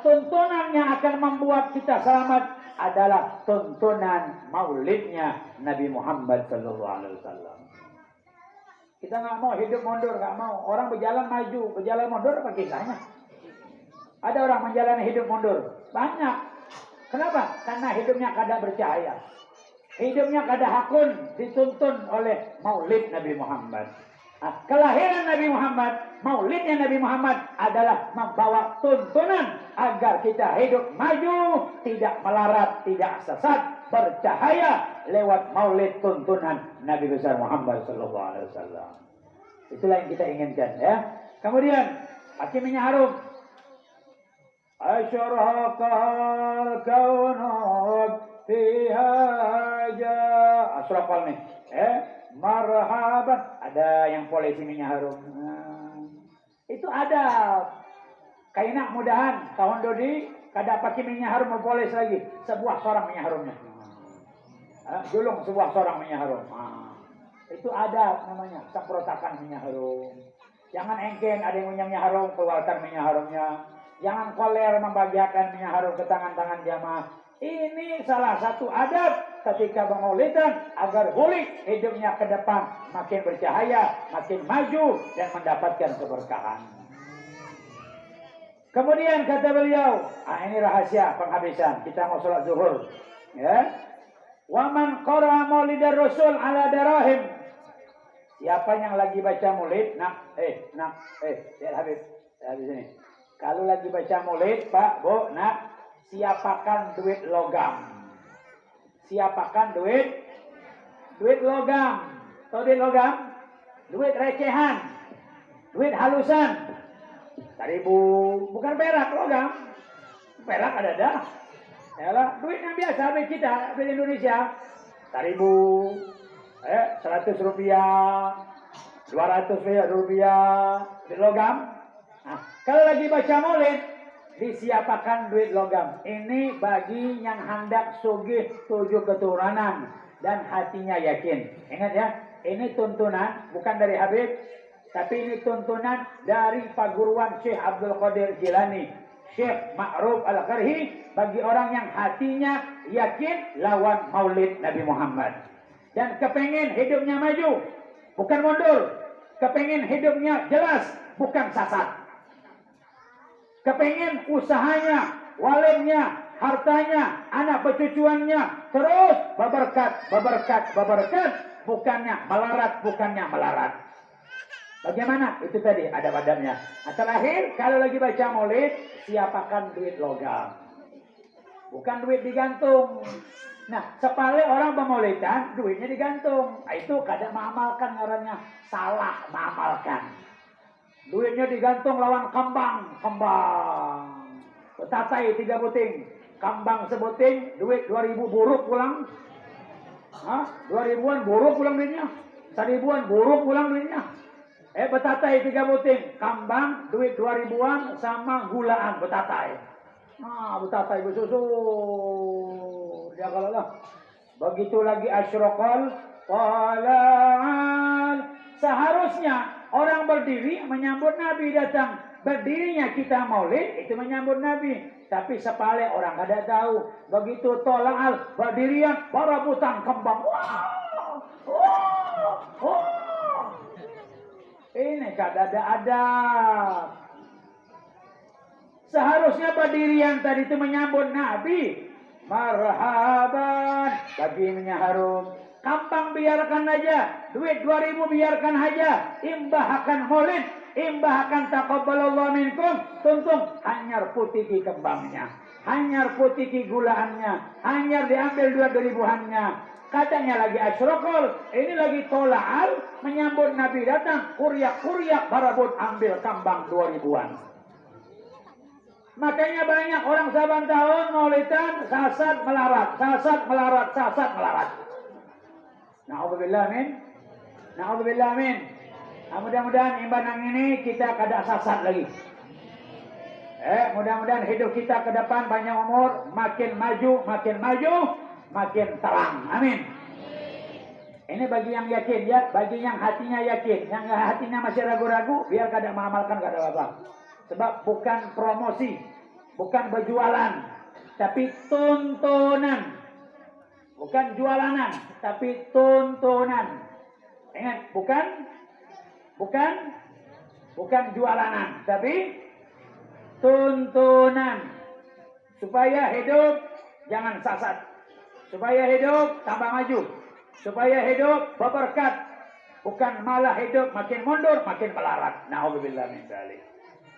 tuntunan yang akan membuat kita selamat adalah tuntunan maulidnya Nabi Muhammad SAW. Kita nggak mau hidup mundur, nggak mau. Orang berjalan maju, berjalan mundur apa kisahnya? Ada orang menjalani hidup mundur, banyak. Kenapa? Karena hidupnya kada bercahaya. Hidupnya kada hakun, dituntun oleh maulid Nabi Muhammad. Nah, kelahiran Nabi Muhammad, maulidnya Nabi Muhammad adalah membawa tuntunan agar kita hidup maju, tidak melarat, tidak sesat, bercahaya lewat maulid tuntunan Nabi besar Muhammad sallallahu alaihi wasallam. Itulah yang kita inginkan ya. Kemudian hakimnya harum. Asyraqal kaunu fiha asyraqal nih. Marhaban, ada yang polisi minyak harum. Itu ada. Kainak mudahan tahun dodi kada pakai minyak harum mau polis lagi. Sebuah sorang minyak harumnya. Julung sebuah sorang minyak harum. Itu ada namanya semprotakan minyak harum. Jangan engken ada yang punya minyak harum keluarkan minyak harumnya. Jangan koler membagiakan minyak harum ke tangan-tangan jamaah. Ini salah satu adab ketika bermaulidan agar pulih hidupnya ke depan makin bercahaya, makin maju dan mendapatkan keberkahan. Kemudian kata beliau, ini rahasia penghabisan. Kita mau sholat zuhur. Ya. Waman qara maulidar rasul ala darahim. Siapa yang lagi baca maulid? Lihat Habib sini. Kalau lagi baca maulid, Pak, Bu, siapakan duit logam. Siapakan duit logam. Tahu duit logam? Duit recehan. Duit halusan. 1.000, bukan perak, logam. Perak ada. Yalah, duit yang biasa duit kita di Indonesia. 1.000, 100 rupiah, 200 rupiah, duit logam. Nah, kalau lagi baca maulid, disiapakan duit logam. Ini bagi yang hendak sugih 7 keturunan dan hatinya yakin. Ingat ya, ini tuntunan bukan dari Habib, tapi ini tuntunan dari paguruan Syekh Abdul Qadir Jilani, Syekh Ma'ruf Al-Qarhi, bagi orang yang hatinya yakin lawan maulid Nabi Muhammad dan kepengen hidupnya maju, bukan mundur. Kepengen hidupnya jelas, bukan sasat. Kepengen usahanya, walimnya, hartanya, anak pecucuannya terus berberkat, bukannya melarat. Bagaimana? Itu tadi adab-adabnya. Nah, terakhir, kalau lagi baca maulid, siapakan duit logam. Bukan duit digantung. Nah, sepale orang pemaulidan, duitnya digantung. Nah, itu kadang mengamalkan ngarannya. Salah mengamalkan. Duitnya digantung lawan kembang. Tatai 3 buting. Kambang sebuting, duit 2.000 buruk pulang. 2.000-an buruk pulang duitnya. 1.000-an buruk pulang duitnya. Betatai 3 buting. Kambang, duit 2.000-an sama gulaan betatai. Betatai bersusu. Ya kalau lah. Begitu lagi asyraqal tala'al. Seharusnya orang berdiri menyambut Nabi datang. Berdirinya kita maulid itu menyambut Nabi. Tapi sepale orang kada tahu. Begitu tola'al berdirian para butang kembang. Ini kada ada adab. Seharusnya berdirian tadi itu menyambut Nabi. Marhaban. Baginya harum. Kampang biarkan aja. Duit 2.000 biarkan aja. Imbahkan maulid. Imbahkan taqabbalallahu minkum. Tuntung. Hanyar putiki kembangnya. Hanyar putiki gulaannya. Hanyar diambil 2.000-annya. Katanya lagi asyraqal. Ini lagi tola'al. Menyambut Nabi datang. Kuryak-kuryak barabut ambil kambang 2.000-an. Makanya banyak orang saban tahun maulidan sasat melarat. Na'udzubillah min. Mudah-mudahan imbanang ini kita kada sasat lagi. Mudah-mudahan hidup kita ke depan banyak umur, makin maju, makin terang. Amin. Ini bagi yang yakin ya, bagi yang hatinya yakin, yang hatinya masih ragu-ragu, biar kada mengamalkan kada apa-apa. Sebab bukan promosi, bukan berjualan, tapi tuntunan. Bukan jualanan, tapi tuntunan. Ingat, bukan Bukan jualanan, tapi tuntunan. Supaya hidup jangan sasat. Supaya hidup tambah maju. Supaya hidup berberkat. Bukan malah hidup makin mundur, makin melarat. Na'udzubillah min dzalik.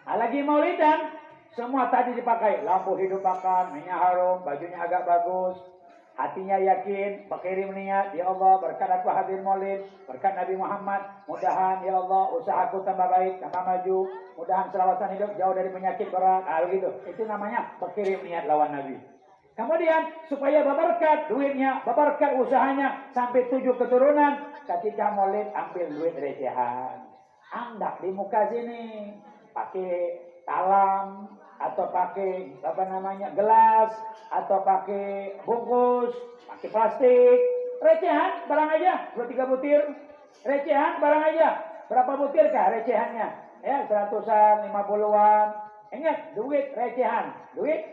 Lagi maulidan, semua tadi dipakai. Lampu hidup bakar, minyak harum, bajunya agak bagus. Hatinya yakin, berkirim niat, ya Allah berkat aku hadir maulid, berkat Nabi Muhammad, mudahan ya Allah usahaku tambah baik, tambah maju, mudahan selawatan hidup jauh dari penyakit berat, begitu. Itu namanya berkirim niat lawan Nabi. Kemudian supaya berberkat duitnya, berberkat usahanya sampai 7 keturunan, ketika maulid ambil duit recehan. Andak di muka sini, pakai talam, atau pakai gelas, atau pakai bungkus, pakai plastik, recehan barang aja, 2-3 butir, recehan barang aja, berapa butir kah recehannya? Ya 100-an, 50-an, ingat duit recehan, duit,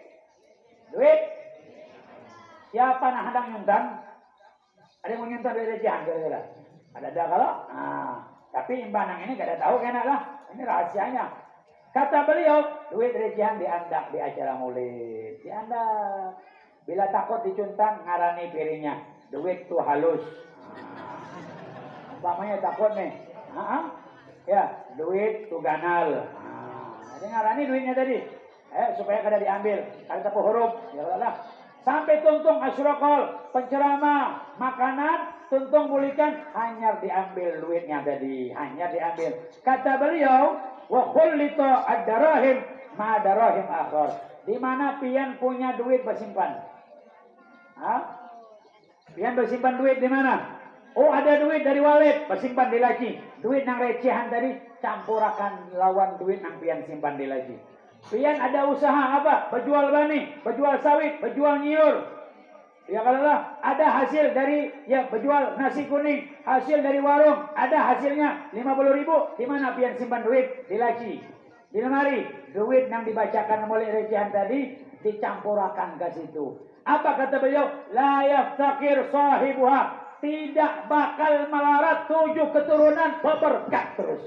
siapa nak hendak nyuntan? Ada yang mau nyuntan duit recehan kira-kira? Ada kalau? Tapi imbanang ini gak ada tahu kena lah, ini rahasianya. Kata beliau, duit recehan diandak di acara maulid. Diandak. Bila takut dicuntan, ngarani piringnya. Duit tuh halus. Umpamanya takut nih. Ya, duit tuh ganal. Jadi ngarani duitnya tadi. Supaya kada diambil. Kada tepuh huruf. Ya Allah. Sampai tuntung asyraqal, penceramah, makanan, tuntung bulikan, hanya diambil duitnya tadi. Hanya diambil. Kata beliau, wa khullita ad-darahim ma darahim akhar. Di mana pian punya duit bersimpan? Pian bersimpan duit di mana? Oh, ada duit dari wallet bersimpan di laci. Duit nang recehan tadi campurakan lawan duit nang pian simpan di laci. Pian ada usaha apa? Berjual bani, berjual sawit, berjual nyiur. Ya kalau lah, ada hasil dari berjual nasi kuning, hasil dari warung, ada hasilnya 50.000. Di mana pian simpan duit? Di laci, di lemari. Duit yang dibacakan oleh recehan tadi dicampurakan ke situ. Apa kata beliau? La yaftaqir sahibuha, tidak bakal melarat 7 keturunan berberkat terus.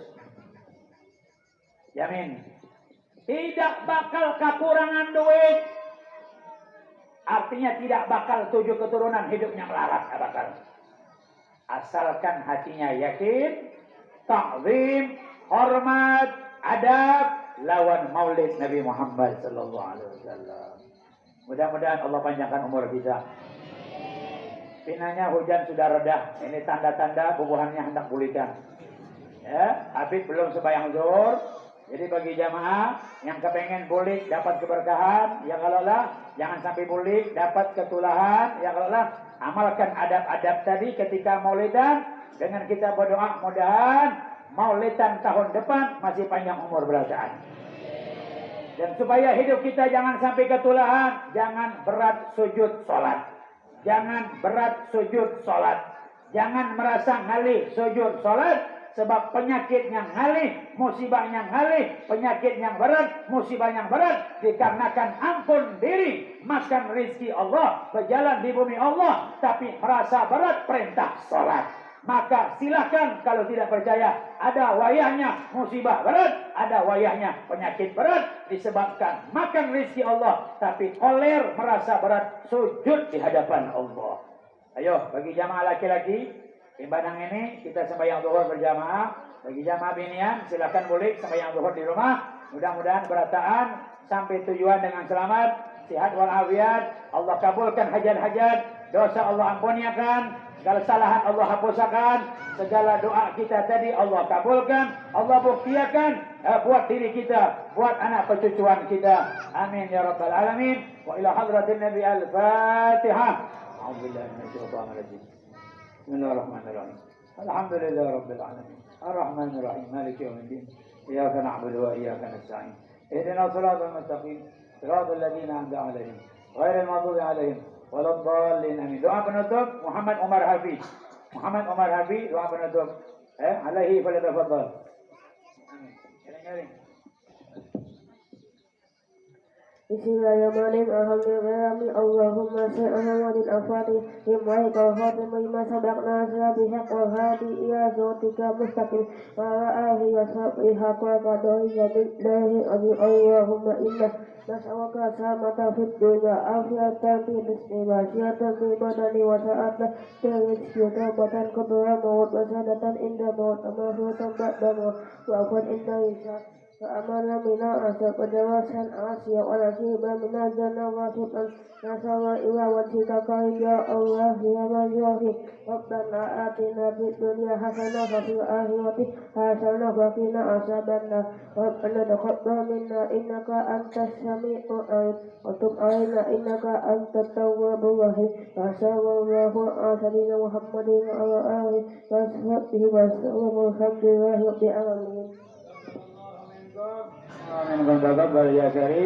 Yamin. Tidak bakal kekurangan duit. Artinya tidak bakal 7 keturunan hidupnya melarat, bakal. Asalkan hatinya yakin, ta'zim, hormat, adab, lawan maulid Nabi Muhammad sallallahu alaihi wasallam. Mudah-mudahan Allah panjangkan umur kita. Pinanya hujan sudah reda. Ini tanda-tanda bubuhannya hendak pulihkan. Ya, Habib belum sembahyang zuhur. Jadi bagi jamaah yang kepengen pulih dapat keberkahan, ya kalau lah jangan sampai pulih dapat ketulahan, ya kalau lah amalkan adab-adab tadi ketika maulidan dengan kita berdoa mudahan maulidan tahun depan masih panjang umur belasan. Dan supaya hidup kita jangan sampai ketulahan, jangan berat sujud sholat. Jangan berat sujud sholat. Jangan merasa ngalih sujud sholat. Sebab penyakit yang ngalih, musibah yang ngalih, penyakit yang berat, musibah yang berat, dikarenakan ampun diri, makan rizki Allah, berjalan di bumi Allah, tapi merasa berat perintah sholat. Maka silakan kalau tidak percaya, ada wayahnya musibah berat, ada wayahnya penyakit berat, disebabkan makan rizki Allah, tapi koler merasa berat, sujud di hadapan Allah. Ayo, bagi jamaah laki-laki, Imbadang ini kita sembahyang zuhur berjamaah. Bagi jamaah binian silakan boleh sembahyang zuhur di rumah. Mudah-mudahan berataan sampai tujuan dengan selamat, sehat walafiat. Allah kabulkan hajat-hajat, dosa Allah ampunikan, segala kesalahan Allah hapuskan, segala doa kita tadi Allah kabulkan, Allah buktikan buat diri kita, buat anak percucuan kita. Amin ya rabbal alamin. Wa ila hadratin Nabi al-Fatihah. A'udzubillahi minasyaitonir rajim. Bismillahirrahmanirrahim. Alhamdulillah rabbil alamin. Ar-Rahmanir Rahim. Maliki yaumiddin. Iyyaka na'budu wa iyyaka nasta'in. Ihdinas siratal mustaqim. Siratal ladzina an'amta 'alaihim, ghairil maghdubi 'alaihim waladdallin. Amin. Doa penutup Muhammad Umar Hafiz. Muhammad Umar Hafiz doa penutup. Alaihi falyatafaddal. Amin. Bismillahirrahmanirrahim. Alhamdulillahirrahmanirrahim. Allahumma salli ala Muhammadin al-Fatih lima kal khatim lima sabaqna sabihaq wal hadi ila siratika mustaqim wa ala alihi wa sahbihi haqqa qadrihi wa billahi Allahumma inna nas'aluka salamata fid dunya afiyatan fi rizqi wa sihatan fi badani wa sa'atan fi rizqi tawbatan qabla maut wa sadatan inda maut wa maghfiratan ba'da maut wa afwan inda hisab فأمنا من أسف وجواسا عاسيا ونسيبا من الجنة واسطا نسوا إلى وجهك كي يا الله يا من يوحي ربنا آتنا في الدنيا حسنة وفي الآخرة حسنة وقنا عذاب النار ربنا تقبل منا إنك أنت السميع العليم وتب علينا إنك أنت التواب الرحيم وصلى الله على سيدنا محمد وعلى آله وصحبه وسلم والحمد لله رب العالمين. Amin.